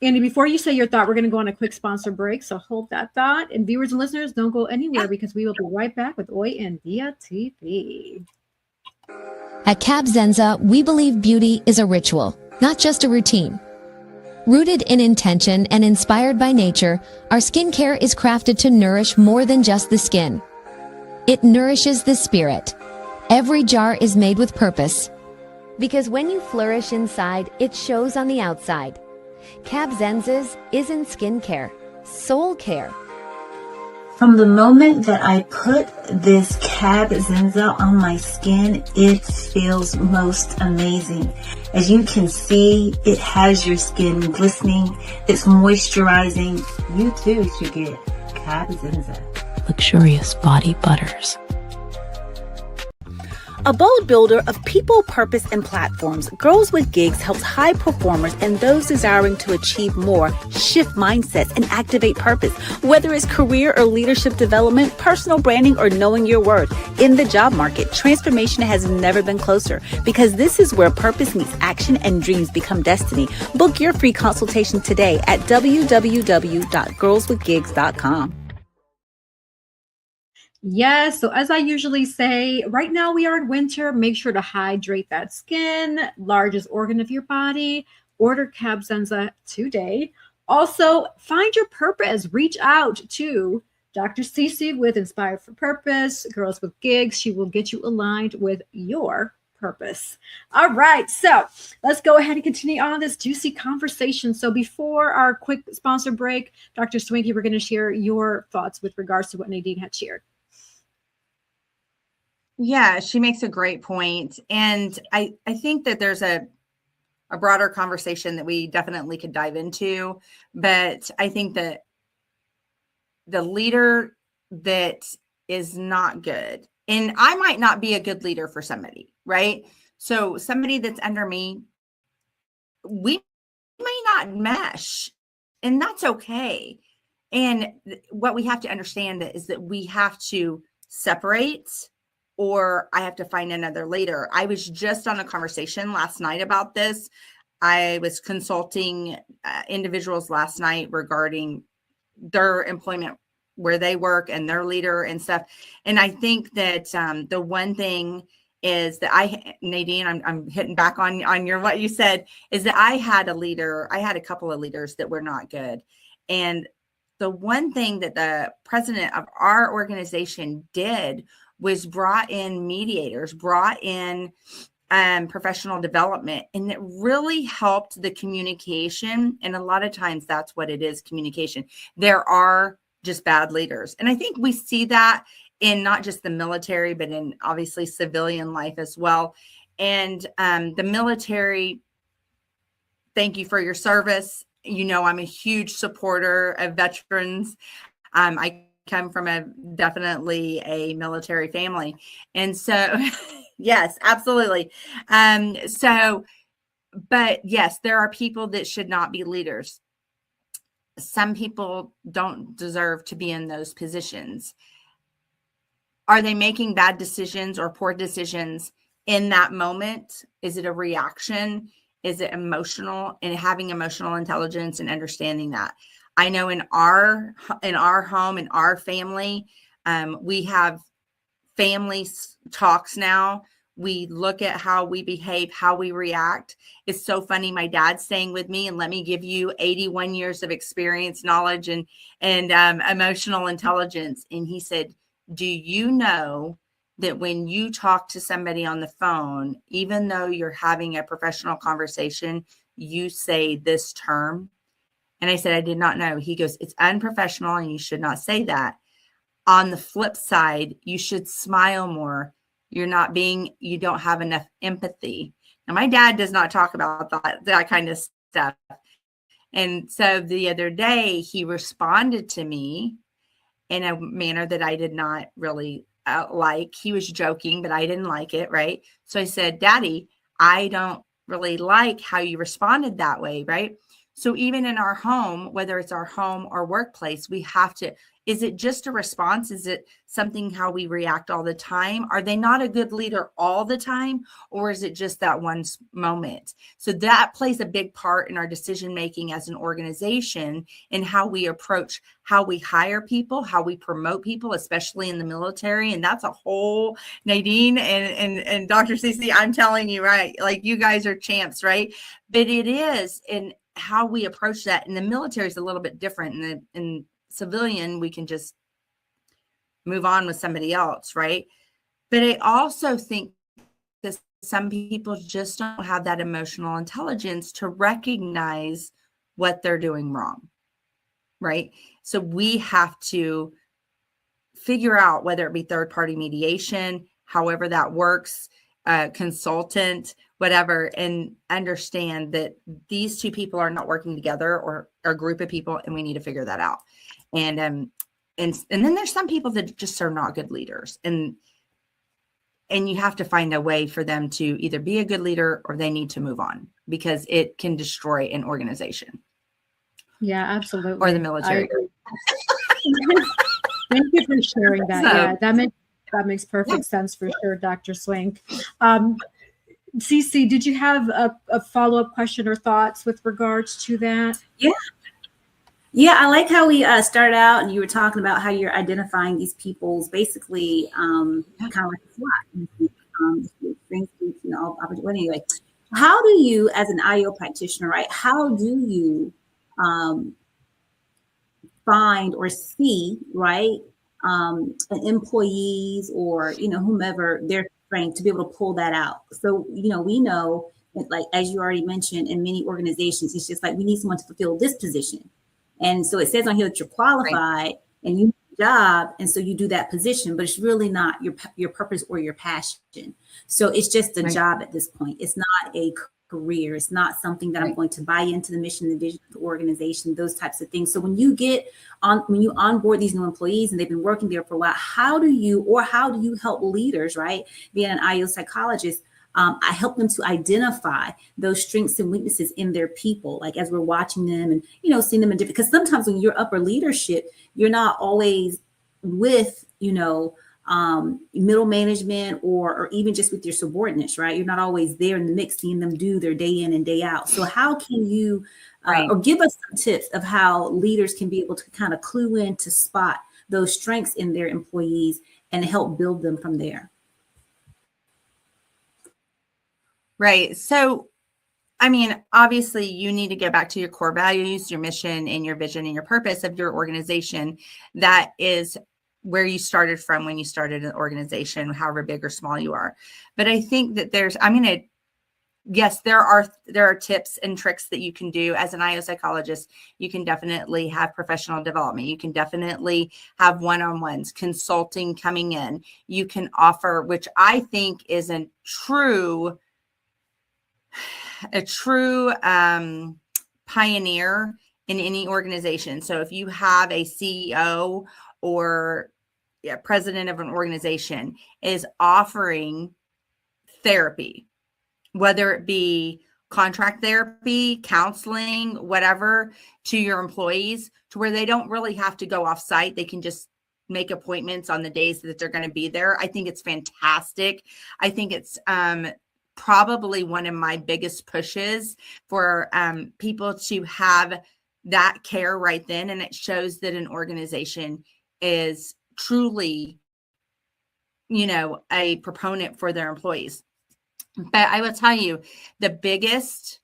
Andy, before you say your thought, we're going to go on a quick sponsor break. So hold that thought. And viewers and listeners, don't go anywhere, because we will be right back with Hoy En Día TV. At Cab Zenza, we believe beauty is a ritual, not just a routine. Rooted in intention and inspired by nature, our skincare is crafted to nourish more than just the skin. It nourishes the spirit. Every jar is made with purpose. Because when you flourish inside, it shows on the outside. Cab Zenza's isn't skincare, soul care. From the moment that I put this Cab Zenza on my skin, it feels most amazing. As you can see, it has your skin glistening, it's moisturizing. You too should get Cab Zenza. Luxurious body butters. A bold builder of people, purpose, and platforms, Girls with Gigs helps high performers and those desiring to achieve more shift mindsets and activate purpose. Whether it's career or leadership development, personal branding, or knowing your worth. In the job market, transformation has never been closer, because this is where purpose meets action and dreams become destiny. Book your free consultation today at www.girlswithgigs.com. Yes. So as I usually say, right now we are in winter. Make sure to hydrate that skin, largest organ of your body. Order Cab Zenza today. Also, find your purpose. Reach out to Dr. Cece with Inspired for Purpose, Girls with Gigs. She will get you aligned with your purpose. All right, so let's go ahead and continue on this juicy conversation. So before our quick sponsor break, Dr. Swinky, we're going to share your thoughts with regards to what Nadine had shared. Yeah, she makes a great point. And I think that there's a broader conversation that we definitely could dive into. But I think that the leader that is not good, and I might not be a good leader for somebody, right? So somebody that's under me, we may not mesh, and that's okay. And what we have to understand is that we have to separate, or I have to find another leader. I was just on a conversation last night about this. I was consulting individuals last night regarding their employment, where they work and their leader and stuff. And I think that the one thing is that Nadine, I'm hitting back on what you said, is that I had a couple of leaders that were not good. And the one thing that the president of our organization did was brought in mediators, brought in professional development, and it really helped the communication. And a lot of times that's what it is, communication. There are just bad leaders. And I think we see that in not just the military, but in obviously civilian life as well. And the military, thank you for your service. You know, I'm a huge supporter of veterans. I come from definitely a military family. And so, yes, absolutely. But yes, there are people that should not be leaders. Some people don't deserve to be in those positions. Are they making bad decisions or poor decisions in that moment? Is it a reaction? Is it emotional? And having emotional intelligence and understanding that. I know in our home, in our family, we have family talks now. We look at how we behave, how we react. It's so funny. My dad's staying with me, and let me give you 81 years of experience, knowledge, and emotional intelligence. And he said, do you know that when you talk to somebody on the phone, even though you're having a professional conversation, you say this term? And I said, I did not know. He goes, it's unprofessional and you should not say that. On the flip side, you should smile more. You don't have enough empathy. Now, my dad does not talk about that kind of stuff. And so the other day he responded to me in a manner that I did not really like. He was joking, but I didn't like it. Right. So I said, Daddy, I don't really like how you responded that way. Right. So even in our home, whether it's our home or workplace, we have to, is it just a response? Is it something how we react all the time? Are they not a good leader all the time? Or is it just that one moment? So that plays a big part in our decision-making as an organization, in how we approach, how we hire people, how we promote people, especially in the military. And that's a whole, Nadine and Dr. Cece, I'm telling you, right? Like, you guys are champs, right? But it is in how we approach that. And the military is a little bit different. In civilian, we can just move on with somebody else, right? But I also think that some people just don't have that emotional intelligence to recognize what they're doing wrong, right? So we have to figure out, whether it be third-party mediation, however that works, consultant, whatever, and understand that these two people are not working together, or a group of people, and we need to figure that out. And then there's some people that just are not good leaders, and you have to find a way for them to either be a good leader or they need to move on, because it can destroy an organization. Yeah, absolutely. Or the military. Thank you for sharing that. So, yeah, that makes perfect sense for sure, Dr. Swink. Cece, did you have a follow-up question or thoughts with regards to that? Yeah, I like how we started out and you were talking about how you're identifying these people's basically kind of like a SWOT. Anyway, how do you, as an IO practitioner, right? How do you find or see, right, employees or, whomever, their strength to be able to pull that out. So, we know, like, as you already mentioned, in many organizations, it's just like, we need someone to fulfill this position. And so it says on here that you're qualified and you job, and so you do that position, but it's really not your purpose or your passion. So it's just a job at this point. It's not a career. It's not something that I'm going to buy into the mission, the vision of the organization, those types of things. So when you onboard these new employees and they've been working there for a while, how do you help leaders, right? Being an IO psychologist, I help them to identify those strengths and weaknesses in their people, like as we're watching them and, seeing them in different, because sometimes when you're upper leadership, you're not always with, middle management or even just with your subordinates, right? You're not always there in the mix, seeing them do their day in and day out. So how can you, or give us some tips of how leaders can be able to kind of clue in to spot those strengths in their employees and help build them from there? Right. So, I mean, obviously you need to get back to your core values, your mission and your vision and your purpose of your organization. That is where you started from when you started an organization, however big or small you are. But I think that yes, there are tips and tricks that you can do as an IO psychologist. You can definitely have professional development. You can definitely have one-on-ones, consulting coming in. You can offer, which I think is a true pioneer in any organization. So if you have a CEO or president of an organization is offering therapy, whether it be contract therapy, counseling, whatever, to your employees, to where they don't really have to go off site. They can just make appointments on the days that they're going to be there. I think it's fantastic. I think it's probably one of my biggest pushes for people to have that care right then. And it shows that an organization is truly, a proponent for their employees. But I will tell you, the biggest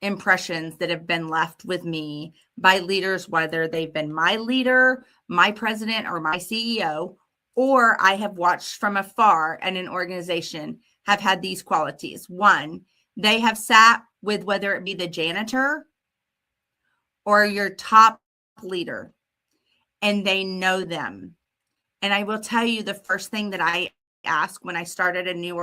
impressions that have been left with me by leaders, whether they've been my leader, my president, or my CEO, or I have watched from afar in an organization, have had these qualities. One, they have sat with, whether it be the janitor or your top leader, and they know them. And I will tell you, the first thing that I ask when I started a new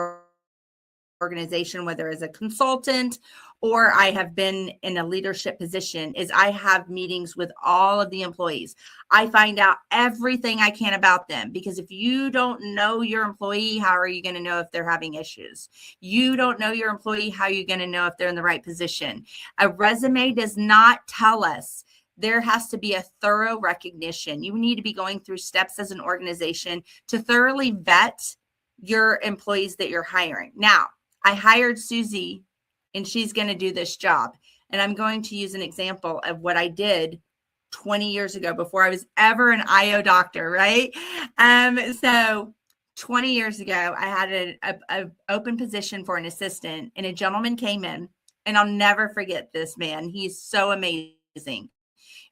organization, whether as a consultant or I have been in a leadership position, is I have meetings with all of the employees. I find out everything I can about them, because if you don't know your employee, how are you going to know if they're having issues? You don't know your employee, how are you going to know if they're in the right position? A resume does not tell us. There has to be a thorough recognition. You need to be going through steps as an organization to thoroughly vet your employees that you're hiring. Now, I hired Susie, and she's going to do this job. And I'm going to use an example of what I did 20 years ago before I was ever an IO doctor, right? So 20 years ago, I had an open position for an assistant, and a gentleman came in, and I'll never forget this man. He's so amazing.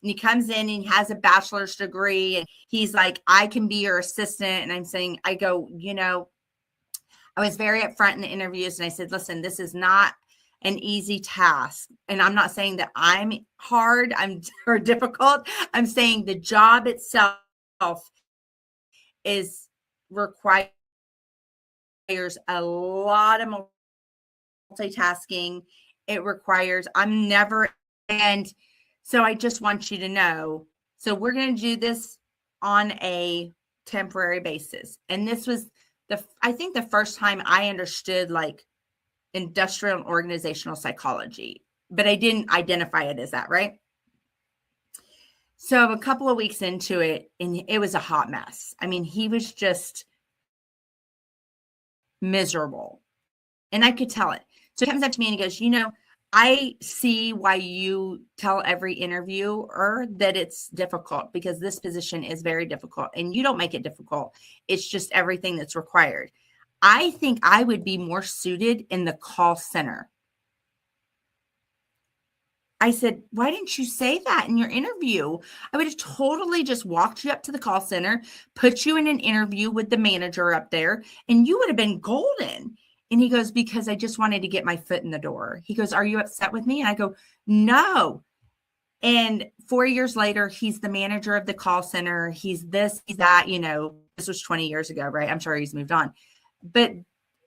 And he comes in and he has a bachelor's degree, and he's like, I can be your assistant. And I'm saying, I go, I was very upfront in the interviews, and I said, listen, this is not an easy task. And I'm not saying that I'm hard, or difficult. I'm saying the job itself requires a lot of multitasking. It requires, and so I just want you to know, so we're going to do this on a temporary basis. And this was I think the first time I understood like industrial and organizational psychology, but I didn't identify it as that, right? So a couple of weeks into it, and it was a hot mess. I mean, he was just miserable, and I could tell it. So he comes up to me and he goes, I see why you tell every interviewer that it's difficult, because this position is very difficult, and you don't make it difficult. It's just everything that's required. I think I would be more suited in the call center. I said, why didn't you say that in your interview? I would have totally just walked you up to the call center, put you in an interview with the manager up there, and you would have been golden. And he goes, because I just wanted to get my foot in the door. He goes, are you upset with me? And I go, no. And 4 years later, he's the manager of the call center. He's this, he's that, you know, this was 20 years ago, right? I'm sure he's moved on. But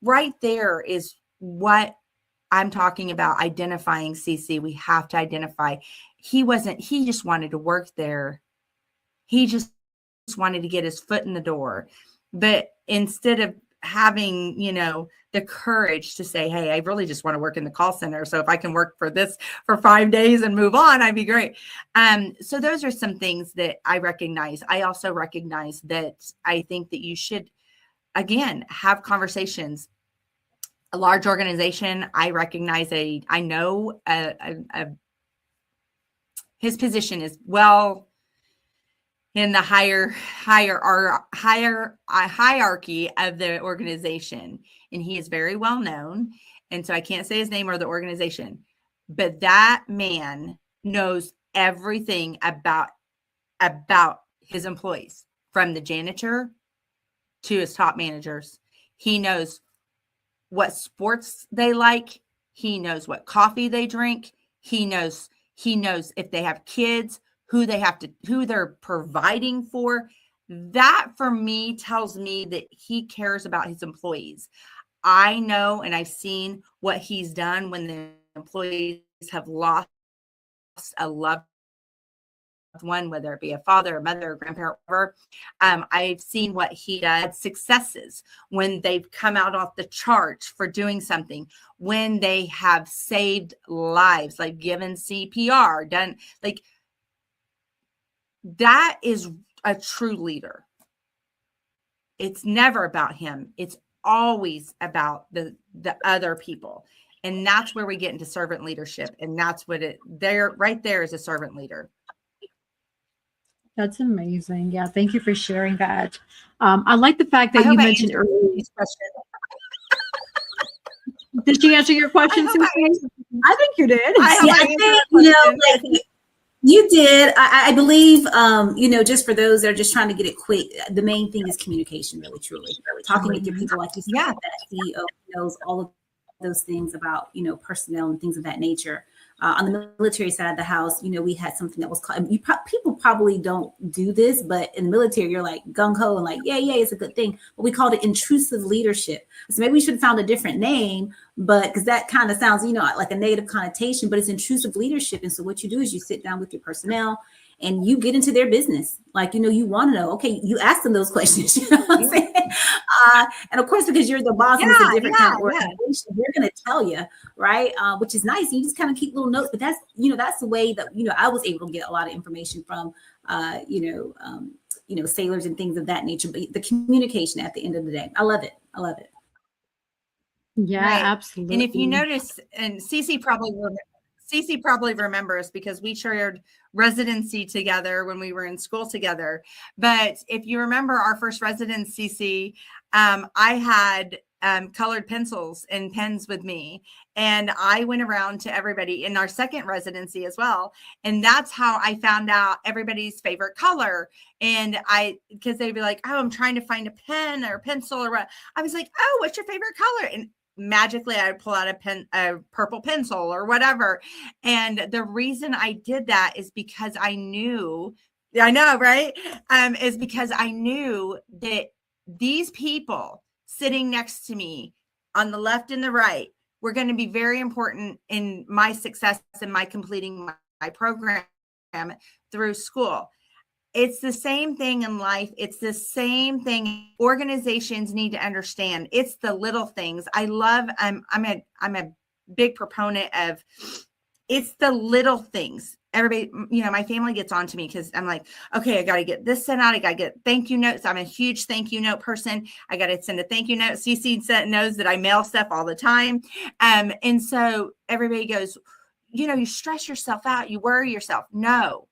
right there is what I'm talking about, identifying CC. We have to identify. He just wanted to work there. He just wanted to get his foot in the door. But instead of having, you know, the courage to say, hey, I really just want to work in the call center. So if I can work for this for 5 days and move on, I'd be great. So those are some things that I recognize. I also recognize that I think that you should, again, have conversations. A large organization, I recognize I know his position is well in the hierarchy of the organization, and he is very well known. And so I can't say his name or the organization, but that man knows everything about his employees, from the janitor to his top managers. He knows what sports they like. He knows what coffee they drink. He knows if they have kids, who they're providing for. That for me tells me that he cares about his employees. I know, and I've seen what he's done when the employees have lost a loved one, whether it be a father, a mother, a grandparent, whatever. I've seen what he does, successes when they've come out off the charts for doing something, when they have saved lives, like given CPR, done, like, that is a true leader. It's never about him. It's always about the other people. And that's where we get into servant leadership. And that's what right there is a servant leader. That's amazing. Yeah. Thank you for sharing that. I like the fact that you mentioned earlier. Did she answer your question, Susie? I think you did. I think, you know, like, you did. I believe, you know, just for those that are just trying to get it quick, the main thing is communication, really, truly. Talking with your people, like you said, that CEO knows all of those things about, you know, personnel and things of that nature. On the military side of the house, you know, we had something that was called, people probably don't do this, but in the military, you're like gung-ho and like, yeah, it's a good thing. But we called it intrusive leadership. So maybe we should have found a different name, but because that kind of sounds, you know, like a negative connotation, but it's intrusive leadership. And so what you do is you sit down with your personnel and you get into their business. Like, you know, you want to know, okay, you ask them those questions, you know what I'm saying? And of course, because you're the boss and it's a different kind of organization, they're going to tell you, right? Which is nice. You just kind of keep little notes, but that's, you know, that's the way that, you know, I was able to get a lot of information from, you know, sailors and things of that nature, but the communication at the end of the day, I love it. I love it. Yeah, right. Absolutely. And if you notice, and Cece probably remembers because we shared residency together when we were in school together. But if you remember our first residency, Cece, I had colored pencils and pens with me. And I went around to everybody in our second residency as well. And that's how I found out everybody's favorite color. And because they'd be like, oh, I'm trying to find a pen or a pencil or what. I was like, oh, what's your favorite color? And magically I would pull out a purple pencil or whatever. And the reason I did that is because I knew, right? Is because I knew that these people sitting next to me on the left and the right were going to be very important in my success and my completing my program through school. It's the same thing in life. It's the same thing. Organizations need to understand. It's the little things. I'm a big proponent of it's the little things. Everybody, you know, my family gets on to me because I'm like, okay, I got to get this sent out. I got to get thank you notes. I'm a huge thank you note person. I got to send a thank you note. CC knows that I mail stuff all the time. And so everybody goes, you know, you stress yourself out. You worry yourself. No.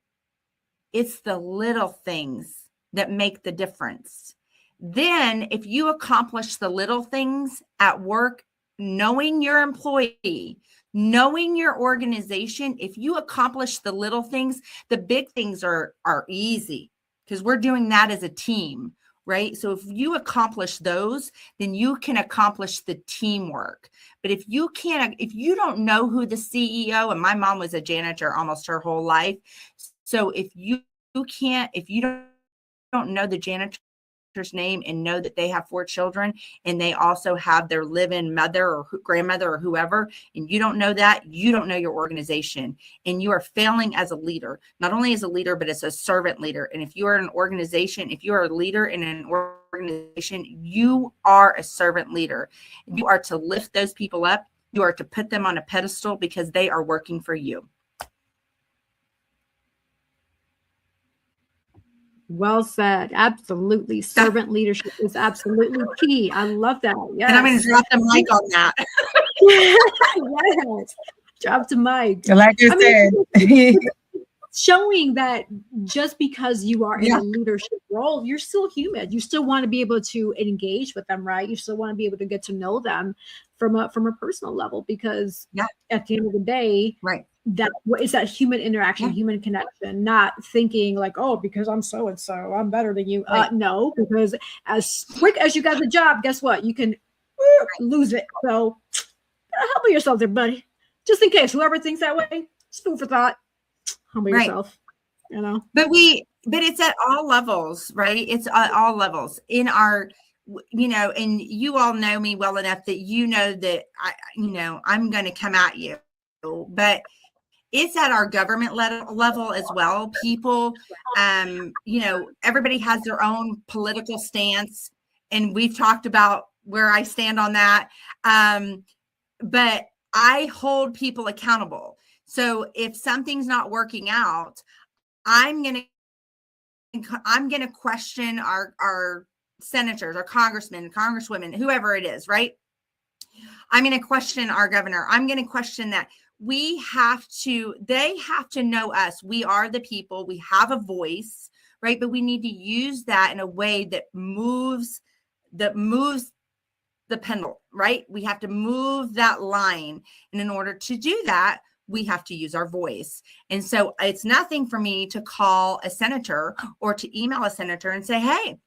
It's the little things that make the difference. Then if you accomplish the little things at work, knowing your employee, knowing your organization, if you accomplish the little things, the big things are easy because we're doing that as a team, right? So if you accomplish those, then you can accomplish the teamwork. But if you don't know who the CEO, and my mom was a janitor almost her whole life. So if you don't know the janitor's name and know that they have 4 children and they also have their live-in mother or grandmother or whoever, and you don't know that, you don't know your organization, and you are failing as a leader, not only as a leader, but as a servant leader. And if you are an organization, if you are a leader in an organization, you are a servant leader. You are to lift those people up. You are to put them on a pedestal because they are working for you. Well said. Absolutely. Servant leadership is absolutely key. I love that. Yes. And I'm going to drop the mic on that. Yes. Drop the mic. Like you said. Showing that just because you are in a leadership role, you're still human. You still want to be able to engage with them, right? You still want to be able to get to know them from a personal level, because at the end of the day, right, that is that human interaction, human connection, not thinking like, oh, because I'm so and so, I'm better than you. Right. No, because as quick as you got the job, guess what? You can lose it. So humble yourself there, buddy. Just in case whoever thinks that way, it's food for thought. Humble yourself, you know. But it's at all levels, right? It's at all levels in our, you know, and you all know me well enough that you know that I'm going to come at you, but it's at our government level as well. People, everybody has their own political stance, and we've talked about where I stand on that. But I hold people accountable. So if something's not working out, I'm going to question our senators, our congressmen, congresswomen, whoever it is, right? I'm going to question our governor. I'm going to question that. They have to know us. We are the people. We have a voice, right? But we need to use that in a way that moves the pendulum, right? We have to move that line. And in order to do that, we have to use our voice. And so it's nothing for me to call a senator or to email a senator and say, hey,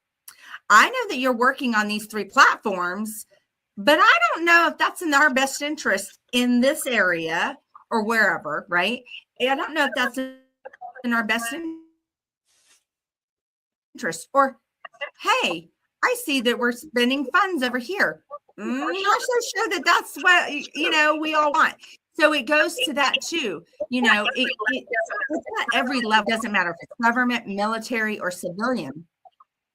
I know that you're working on these 3 platforms, but I don't know if that's in our best interest in this area or wherever, right? I don't know if that's in our best interest. Or, hey, I see that we're spending funds over here. I'm not so sure that that's what, we all want. So it goes to that too. It's at every level. It doesn't matter if it's government, military, or civilian.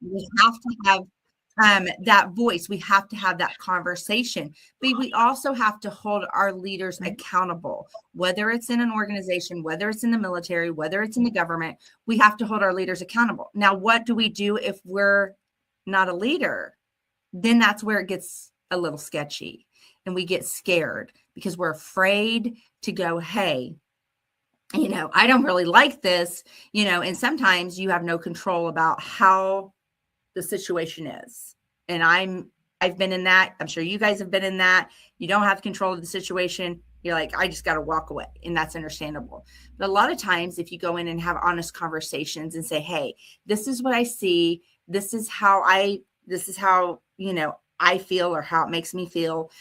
We have to have that voice. We have to have that conversation. But we also have to hold our leaders accountable, whether it's in an organization, whether it's in the military, whether it's in the government. We have to hold our leaders accountable. Now, what do we do if we're not a leader? Then that's where it gets a little sketchy, and we get scared because we're afraid to go, hey, I don't really like this, and sometimes you have no control about how the situation is. And I've been in that. I'm sure you guys have been in that. You don't have control of the situation. You're like, I just got to walk away. And that's understandable. But a lot of times, if you go in and have honest conversations and say, hey, this is what I see. This is how I feel, or how it makes me feel.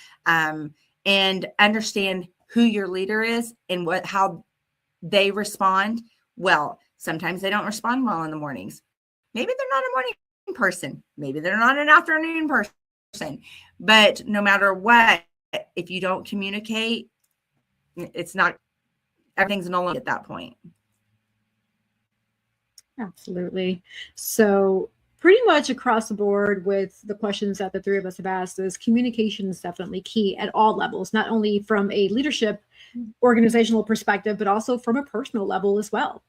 And understand who your leader is and how they respond. Well, sometimes they don't respond well in the mornings. Maybe they're not a morning person. Maybe they're not an afternoon person. But no matter what, if you don't communicate, everything's null at that point. Absolutely. So pretty much across the board with the questions that the 3 of us have asked is communication is definitely key at all levels, not only from a leadership organizational perspective, but also from a personal level as well.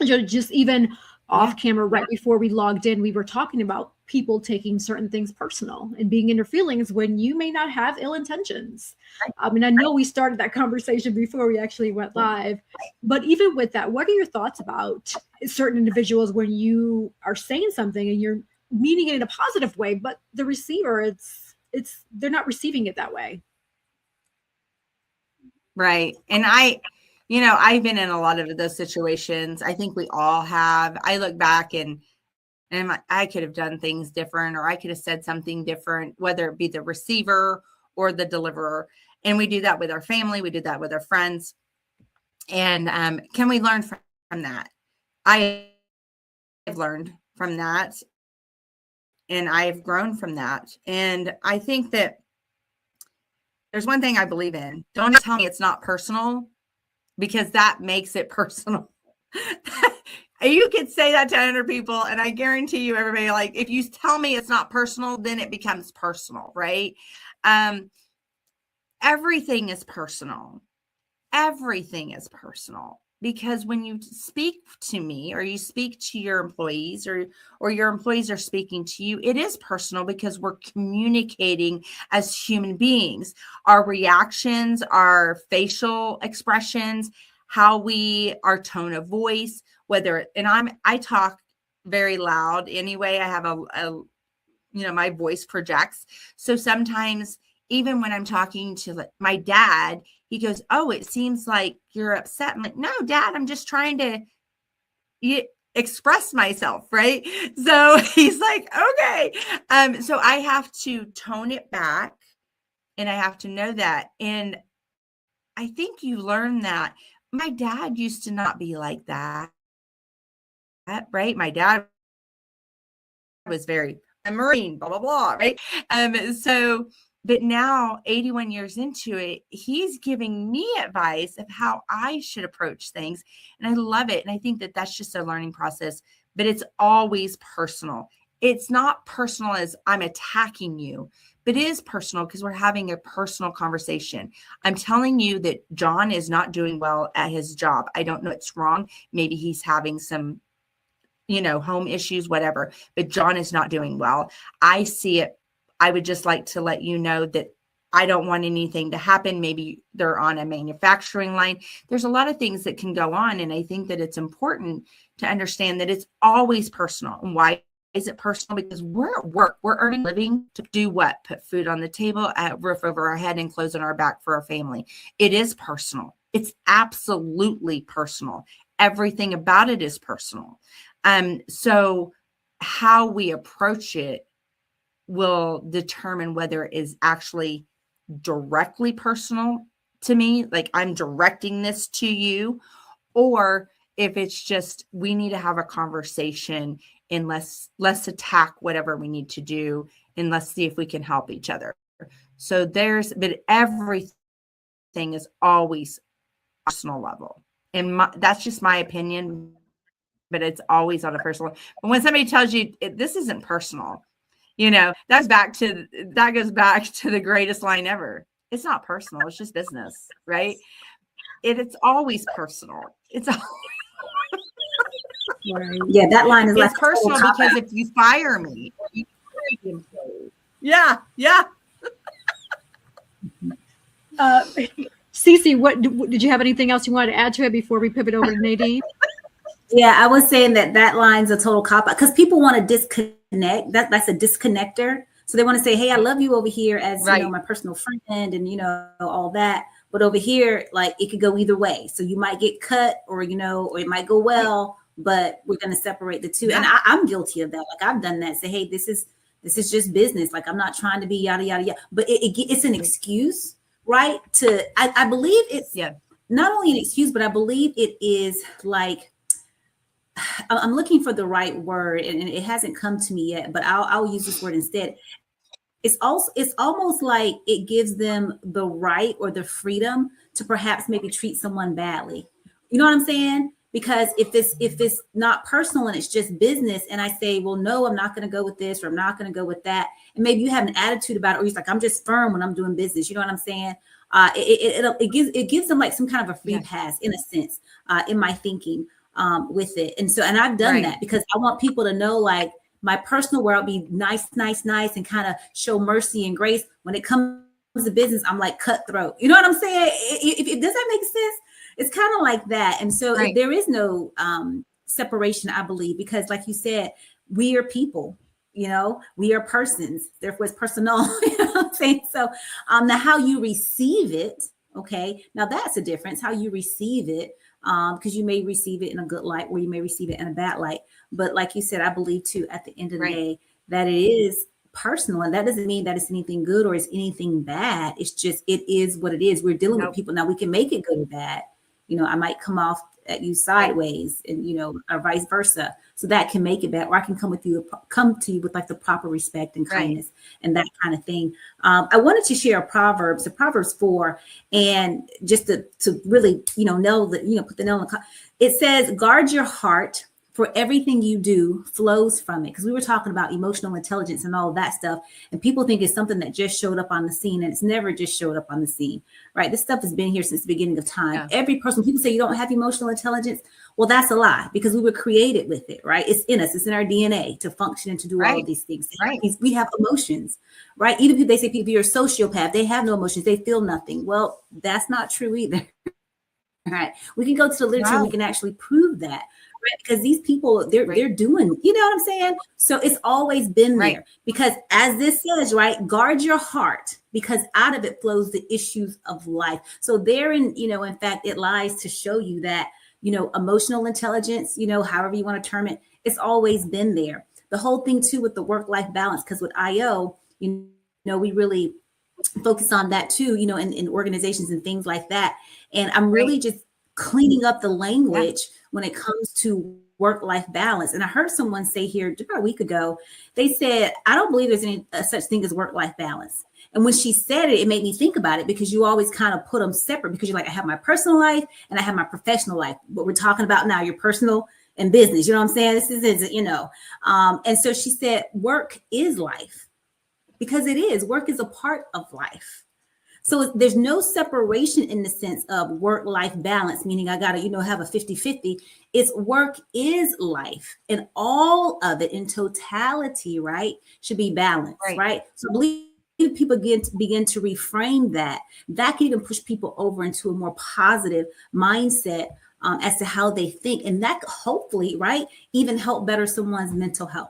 Just even off camera, right before we logged in, we were talking about people taking certain things personal and being in their feelings when you may not have ill intentions. I know we started that conversation before we actually went live, but even with that, what are your thoughts about certain individuals when you are saying something and you're meaning it in a positive way, but the receiver, they're not receiving it that way? Right. And I've been in a lot of those situations. I think we all have. I look back and I could have done things different, or I could have said something different, whether it be the receiver or the deliverer. And we do that with our family. We do that with our friends. And can we learn from that? I have learned from that, and I've grown from that. And I think that there's one thing I believe in. Don't tell me it's not personal, because that makes it personal. You could say that to 100 people, and I guarantee you, everybody, like, if you tell me it's not personal, then it becomes personal, right? Everything is personal. Everything is personal, because when you speak to me, or you speak to your employees, or your employees are speaking to you, it is personal, because we're communicating as human beings. Our reactions, our facial expressions, our tone of voice, I talk very loud anyway. I have my voice projects. So sometimes, even when I'm talking to my dad, he goes, "Oh, it seems like you're upset." I'm like, "No, Dad, I'm just trying to express myself," right? So he's like, "Okay." So I have to tone it back, and I have to know that. And I think you learn that. My dad used to not be like that, right? My dad was very a Marine, blah, blah, blah, right? But now, 81 years into it, he's giving me advice of how I should approach things. And I love it. And I think that that's just a learning process, but it's always personal. It's not personal as I'm attacking you, but it is personal because we're having a personal conversation. I'm telling you that John is not doing well at his job. I don't know what's wrong. Maybe he's having some, home issues, whatever, but John is not doing well. I see it. I would just like to let you know that I don't want anything to happen. Maybe they're on a manufacturing line. There's a lot of things that can go on. And I think that it's important to understand that it's always personal. And why is it personal? Because we're at work. We're earning a living to do what? Put food on the table, a roof over our head, and clothes on our back for our family. It is personal. It's absolutely personal. Everything about it is personal. So how we approach it will determine whether it is actually directly personal to me, like I'm directing this to you, or if it's just, we need to have a conversation and let's attack whatever we need to do, and let's see if we can help each other. So but everything is always personal level. And that's just my opinion, but it's always on a personal. But when somebody tells you this isn't personal, that goes back to the greatest line ever. It's not personal. It's just business, right? It's always personal. It's always yeah, that line is it's personal because if you fire me, you fire the employee. Yeah. Cece, what did you have anything else you wanted to add to it before we pivot over to Nadine? Yeah, I was saying that line's a total cop-out because people want to disconnect. That's a disconnector. So they want to say, "Hey, I love you over here as my personal friend," and all that. But over here, like, it could go either way. So you might get cut, or or it might go well. But we're going to separate the two. Yeah. And I'm guilty of that. Like, I've done that. Say, "Hey, this is just business. Like, I'm not trying to be yada yada yada." But it's an excuse, right? I believe it's not only an excuse, but I believe it is like, I'm looking for the right word, and it hasn't come to me yet, but I'll use this word instead. It's almost like it gives them the right or the freedom to perhaps maybe treat someone badly. You know what I'm saying? Because if it's not personal and it's just business, and I say, "Well, no, I'm not going to go with this, or I'm not going to go with that," and maybe you have an attitude about it, or you're like, "I'm just firm when I'm doing business." You know what I'm saying? It gives them like some kind of a free pass, in a sense, in my thinking with it. And I've done that because I want people to know, like, my personal world be nice, and kind of show mercy and grace. When it comes to business, I'm like cutthroat. You know what I'm saying? Does that make sense? It's kind of like that. And so there is no separation, I believe, because like you said, we are people, we are persons, therefore it's personal. You know what I'm saying? So now how you receive it Okay, now that's a difference how you receive it, because you may receive it in a good light or you may receive it in a bad light. But like you said, I believe too, at the end of the day, that it is personal, and that doesn't mean that it's anything good or it's anything bad. It's just, it is what it is. We're dealing with people now. We can make it good or bad. You know, I might come off at you sideways, and you know, or vice versa. So that can make it bad, or I can come to you with like the proper respect and kindness and that kind of thing. I wanted to share a Proverbs 4, and just to really, you know that, you know, put the nail in the it says, guard your heart, for everything you do flows from it. Because we were talking about emotional intelligence and all of that stuff. And people think it's something that just showed up on the scene, and it's never just showed up on the scene, right? This stuff has been here since the beginning of time. Yeah. Every person, people say you don't have emotional intelligence. Well, that's a lie, because we were created with it, right? It's in us. It's in our DNA to function and to do all of these things. We have emotions, right? Even if they say people, you're a sociopath, they have no emotions. They feel nothing. Well, that's not true either. All right. We can go to the literature and we can actually prove that. Right? Because these people, they're doing, you know what I'm saying? So it's always been there, because as this says, right, guard your heart, because out of it flows the issues of life. So therein, you know, in fact, it lies to show you that, you know, emotional intelligence, you know, however you want to term it, it's always been there. The whole thing too with the work-life balance, because with IO, you know, we really focus on that too, you know, in organizations and things like that. And I'm really just cleaning up the language when it comes to work-life balance. And I heard someone say here about a week ago, they said, I don't believe there's any such thing as work-life balance. And when she said it, it made me think about it, because you always kind of put them separate, because you're like, I have my personal life and I have my professional life. What we're talking about now, your personal and business, you know what I'm saying? This is, you know, and so she said, work is life, because it is. Work is a part of life. So there's no separation in the sense of work-life balance, meaning I got to, you know, have a 50-50. It's work is life, and all of it in totality, right, should be balanced, right? So I believe people begin to reframe that can even push people over into a more positive mindset as to how they think. And that hopefully, right, even help better someone's mental health.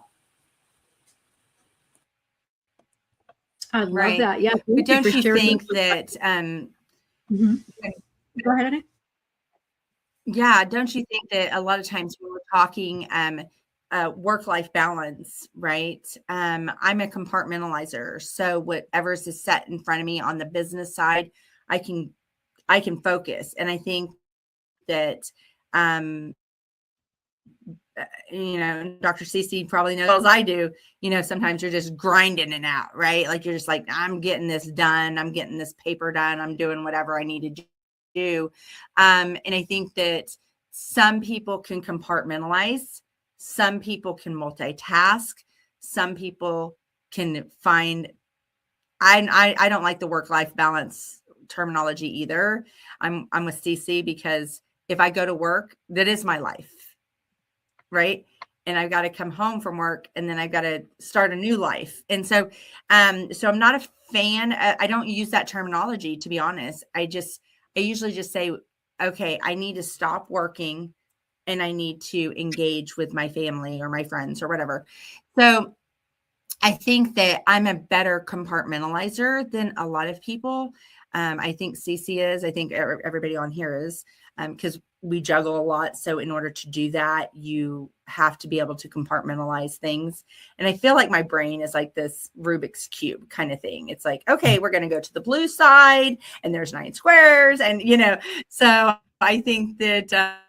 I love that. Yeah. But don't you think that Go ahead, Annie. Yeah, don't you think that a lot of times when we're talking work-life balance, right? I'm a compartmentalizer. So whatever's is set in front of me on the business side, I can focus. And I think that you know, Dr. CC probably knows as I do, you know, sometimes you're just grinding it out, right? Like you're just like, I'm getting this done. I'm getting this paper done. I'm doing whatever I need to do. And I think that some people can compartmentalize. Some people can multitask. Some people can find, I don't like the work-life balance terminology either. I'm with CC, because if I go to work, that is my life. Right. And I've got to come home from work, and then I've got to start a new life. And so, so I'm not a fan. I don't use that terminology, to be honest. I usually just say, okay, I need to stop working and I need to engage with my family or my friends or whatever. So I think that I'm a better compartmentalizer than a lot of people. I think CC is, I think everybody on here is, because we juggle a lot. So in order to do that, you have to be able to compartmentalize things. And I feel like my brain is like this Rubik's Cube kind of thing. It's like, okay, we're going to go to the blue side, and there's 9 squares. And, you know, so I think that,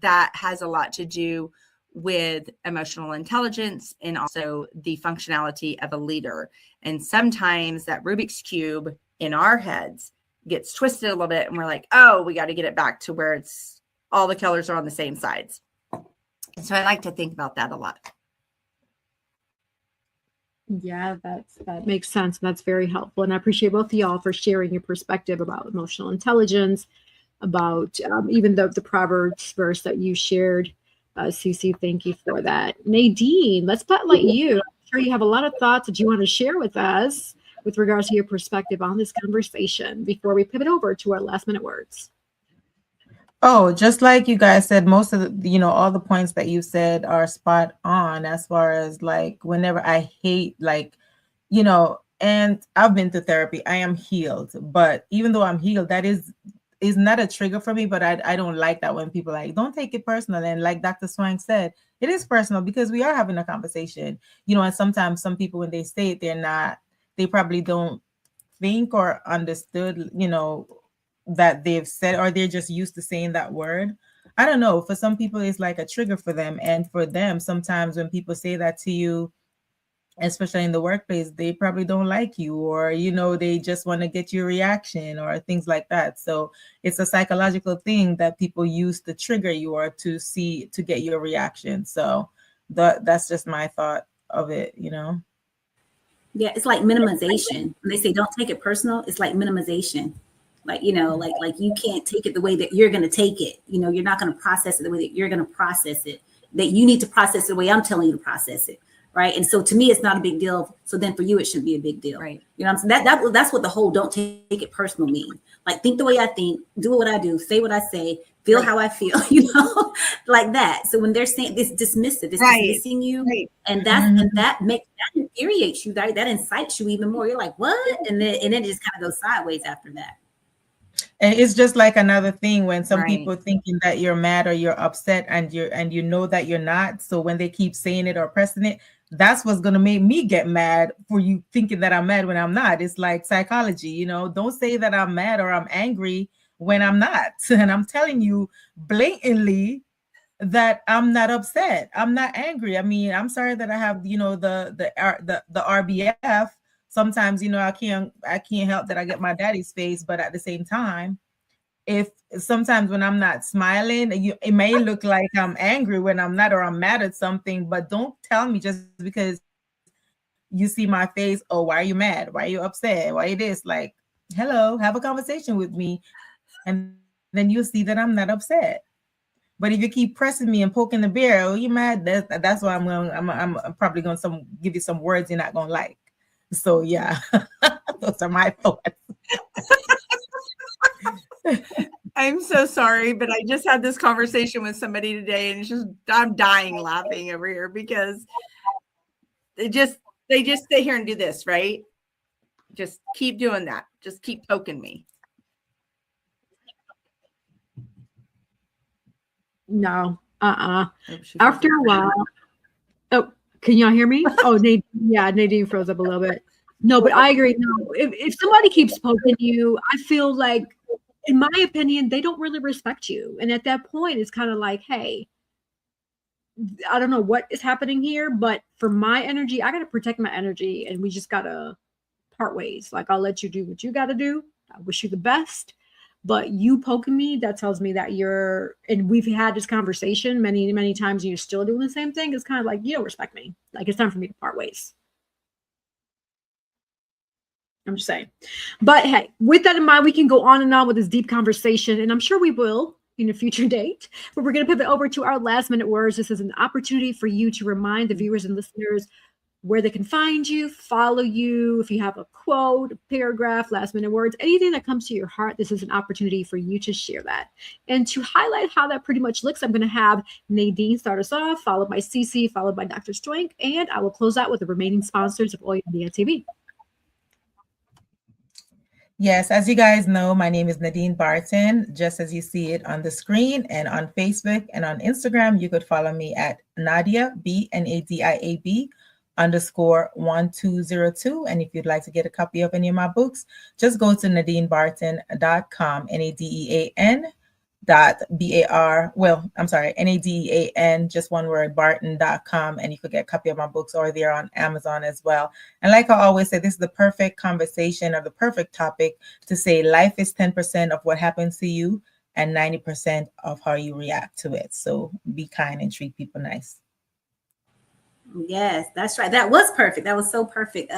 that has a lot to do with emotional intelligence and also the functionality of a leader. And sometimes that Rubik's Cube in our heads gets twisted a little bit, and we're like, oh, we got to get it back to where it's all the colors are on the same sides. And so I like to think about that a lot. Yeah, that makes sense. That's very helpful. And I appreciate both of y'all for sharing your perspective about emotional intelligence, about even the Proverbs verse that you shared. CC, thank you for that. Nadine, let's spotlight you. I'm sure you have a lot of thoughts that you want to share with us with regards to your perspective on this conversation before we pivot over to our last minute words. Oh, just like you guys said, most of the, you know, all the points that you said are spot on as far as like whenever I hate, like, you know, And I've been to therapy. I am healed. But even though I'm healed, that is not a trigger for me. But I don't like that when people like, don't take it personal. And like Dr. Swink said, it is personal because we are having a conversation, you know, and sometimes some people, when they say it, they probably don't think or understood, you know, that they've said, or they're just used to saying that word. I don't know. For some people, it's like a trigger for them. And for them, sometimes when people say that to you, especially in the workplace, they probably don't like you, or, you know, they just want to get your reaction or things like that. So it's a psychological thing that people use to trigger you or to get your reaction. So that's just my thought of it, you know? Yeah, it's like minimization. When they say don't take it personal, it's like minimization. Like, you know, like you can't take it the way that you're going to take it. You know, you're not going to process it the way that you're going to process it. That you need to process it the way I'm telling you to process it. Right. And so to me, it's not a big deal. So then for you, it shouldn't be a big deal. Right. You know what I'm saying? That's what the whole don't take it personal means. Like, think the way I think, do what I do, say what I say, feel how I feel, you know, like that. So when they're saying this dismissive, it's dismissing you, and that infuriates you, that incites you even more. You're like, what? And then it just kind of goes sideways after that. And it's just like another thing when some people thinking that you're mad or you're upset and you know that you're not. So when they keep saying it or pressing it, that's what's going to make me get mad for you thinking that I'm mad when I'm not. It's like psychology, you know, don't say that I'm mad or I'm angry when I'm not. And I'm telling you blatantly that I'm not upset. I'm not angry. I mean, I'm sorry that I have, you know, the RBF. Sometimes, you know, I can't help that I get my daddy's face, but at the same time, if sometimes when I'm not smiling, it may look like I'm angry when I'm not, or I'm mad at something, but don't tell me just because you see my face, oh, why are you mad? Why are you upset? Why are you this? Like, hello, have a conversation with me. And then you'll see that I'm not upset. But if you keep pressing me and poking the bear, oh, you mad? That's why I'm probably going to give you some words you're not going to like. So yeah, those are my thoughts. I'm so sorry, but I just had this conversation with somebody today, and I'm dying laughing over here because they just sit here and do this, right? Just keep doing that. Just keep poking me. No, after a while. Oh, can y'all hear me? Oh, Nadine froze up a little bit. No, but I agree. No, if somebody keeps poking you, I feel like, in my opinion, they don't really respect you. And at that point, it's kind of like, hey, I don't know what is happening here, but for my energy, I got to protect my energy, and we just got to part ways. Like, I'll let you do what you got to do. I wish you the best. But you poking me, that tells me that and we've had this conversation many, many times, and you're still doing the same thing. It's kind of like, you don't respect me. Like, it's time for me to part ways. I'm just saying. But hey, with that in mind, we can go on and on with this deep conversation, and I'm sure we will in a future date. But we're going to pivot over to our last minute words. This is an opportunity for you to remind the viewers and listeners where they can find you, follow you. If you have a quote, a paragraph, last minute words, anything that comes to your heart, this is an opportunity for you to share that. And to highlight how that pretty much looks, I'm going to have Nadine start us off, followed by CC, followed by Dr. Swink, and I will close out with the remaining sponsors of Hoy En Día TV. Yes, as you guys know, my name is Nadine Barton, just as you see it on the screen, and on Facebook and on Instagram, you could follow me at Nadia, BNADIAB _1202. And if you'd like to get a copy of any of my books, just go to nadinebarton.com, NADEAN, just one word, Barton.com, and you could get a copy of my books, or they're on Amazon as well. And like I always say, this is the perfect conversation, or the perfect topic to say life is 10% of what happens to you and 90% of how you react to it. So be kind and treat people nice. Yes, that's right. That was perfect. That was so perfect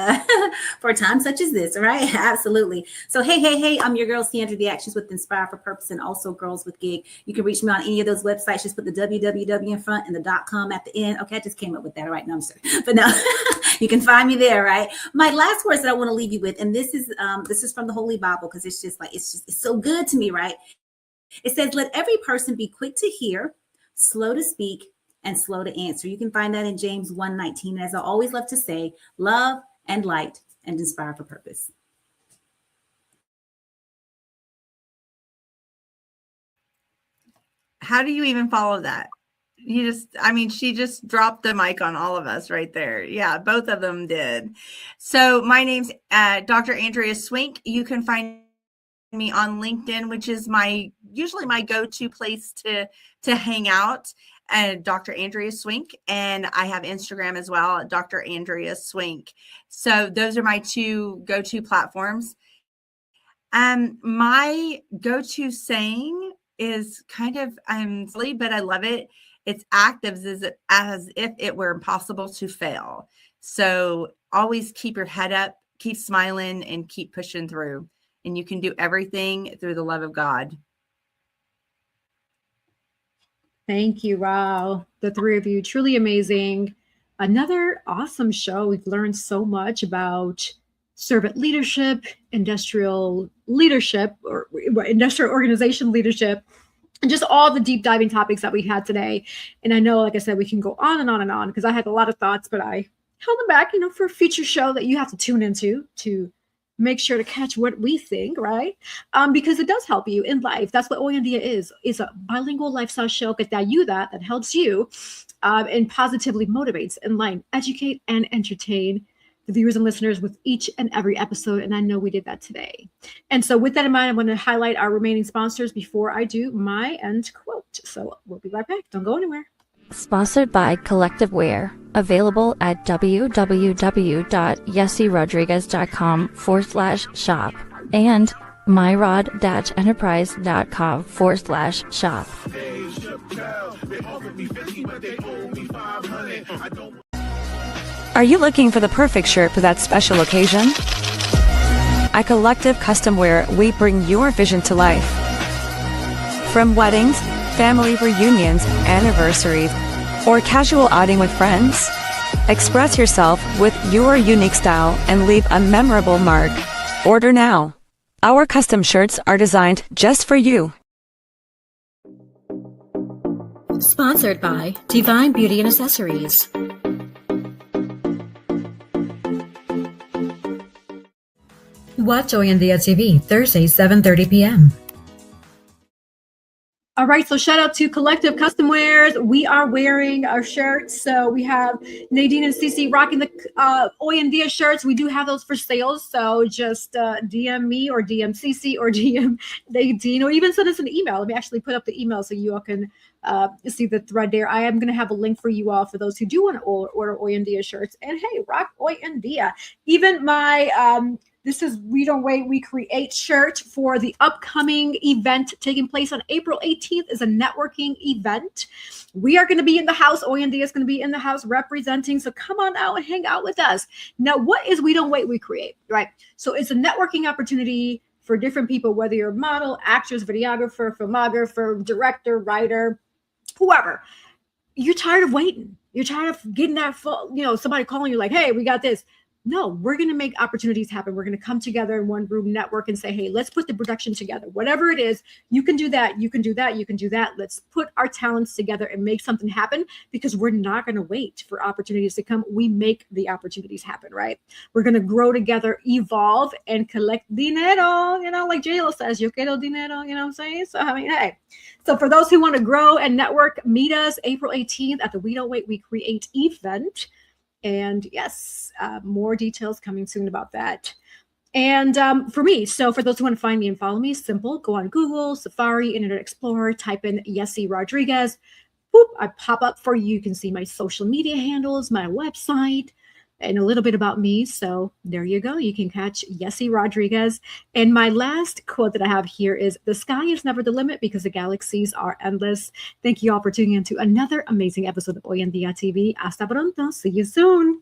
for a time such as this. Right? Absolutely. So, hey, I'm your girl, Sandra, the Actions with Inspire for Purpose, and also Girls with Gig. You can reach me on any of those websites. Just put the www in front and the .com at the end. Okay, I just came up with that. All right, no, I'm sorry. But no, you can find me there, right? My last words that I want to leave you with, and this is from the Holy Bible, because it's so good to me, right? It says, let every person be quick to hear, slow to speak, and slow to answer. You can find that in James 1:19. As I always love to say, love and light and inspired for purpose. How do you even follow that? She just dropped the mic on all of us right there. Yeah, both of them did. So my name's Dr. Andrea Swink. You can find me on LinkedIn, which is usually my go-to place to hang out, and Dr. Andrea Swink. And I have Instagram as well, Dr. Andrea Swink. So those are my two go-to platforms. My go-to saying is kind of silly, but I love it. It's act as if it were impossible to fail. So always keep your head up, keep smiling, and keep pushing through. And you can do everything through the love of God. Thank you. Wow. The three of you, truly amazing. Another awesome show. We've learned so much about servant leadership, industrial leadership, or industrial organization leadership, and just all the deep diving topics that we had today. And I know, like I said, we can go on and on and on because I had a lot of thoughts, but I held them back, for a future show that you have to tune into to make sure to catch what we think, right? Because it does help you in life. That's what Hoy En Día is. It's a bilingual lifestyle show that helps you and positively motivates, enlighten, educate, and entertain the viewers and listeners with each and every episode. And I know we did that today. And so with that in mind, I'm going to highlight our remaining sponsors before I do my end quote. So we'll be right back. Don't go anywhere. Sponsored by Collective Wear, available at www.yessierodriguez.com/shop and myrod-enterprise.com/shop. Are you looking for the perfect shirt for that special occasion? At Collective Custom Wear, we bring your vision to life. From weddings, family reunions, anniversaries, or casual outing with friends, express yourself with your unique style and leave a memorable mark. Order now. Our custom shirts are designed just for you. Sponsored by Divine Beauty and Accessories. Watch Hoy En Día TV, Thursday, 7:30 p.m. All right, so shout out to Collective Custom Wears. We are wearing our shirts. So we have Nadine and Cece rocking the Hoy En Día shirts. We do have those for sale. So just DM me or DM Cece or DM Nadine, or even send us an email. Let me actually put up the email so you all can see the thread there. I am going to have a link for you all for those who do want to order Hoy En Día shirts. And hey, rock Hoy En Día. Even my this is We Don't Wait, We Create shirt for the upcoming event taking place on April 18th is a networking event. We are going to be in the house. Hoy En Día is going to be in the house representing. So come on out and hang out with us. Now, what is We Don't Wait, We Create, right? So it's a networking opportunity for different people, whether you're a model, actress, videographer, filmographer, director, writer, whoever. You're tired of waiting. You're tired of getting that somebody calling you like, hey, we got this. No, we're going to make opportunities happen. We're going to come together in one room, network, and say, hey, let's put the production together. Whatever it is, you can do that. You can do that. You can do that. Let's put our talents together and make something happen, because we're not going to wait for opportunities to come. We make the opportunities happen, right? We're going to grow together, evolve, and collect dinero, like J-Lo says, yo quiero dinero, you know what I'm saying? So, hey. So for those who want to grow and network, meet us April 18th at the We Don't Wait, We Create event. And yes, more details coming soon about that. And for me, so for those who want to find me and follow me, simple. Go on Google, Safari, Internet Explorer, type in Yessie Rodriguez. Boop, I pop up for you. You can see my social media handles, my website, and a little bit about me. So there you go. You can catch Yessie Rodriguez. And my last quote that I have here is, the sky is never the limit because the galaxies are endless. Thank you all for tuning in to another amazing episode of Hoy En Día TV. Hasta pronto. See you soon.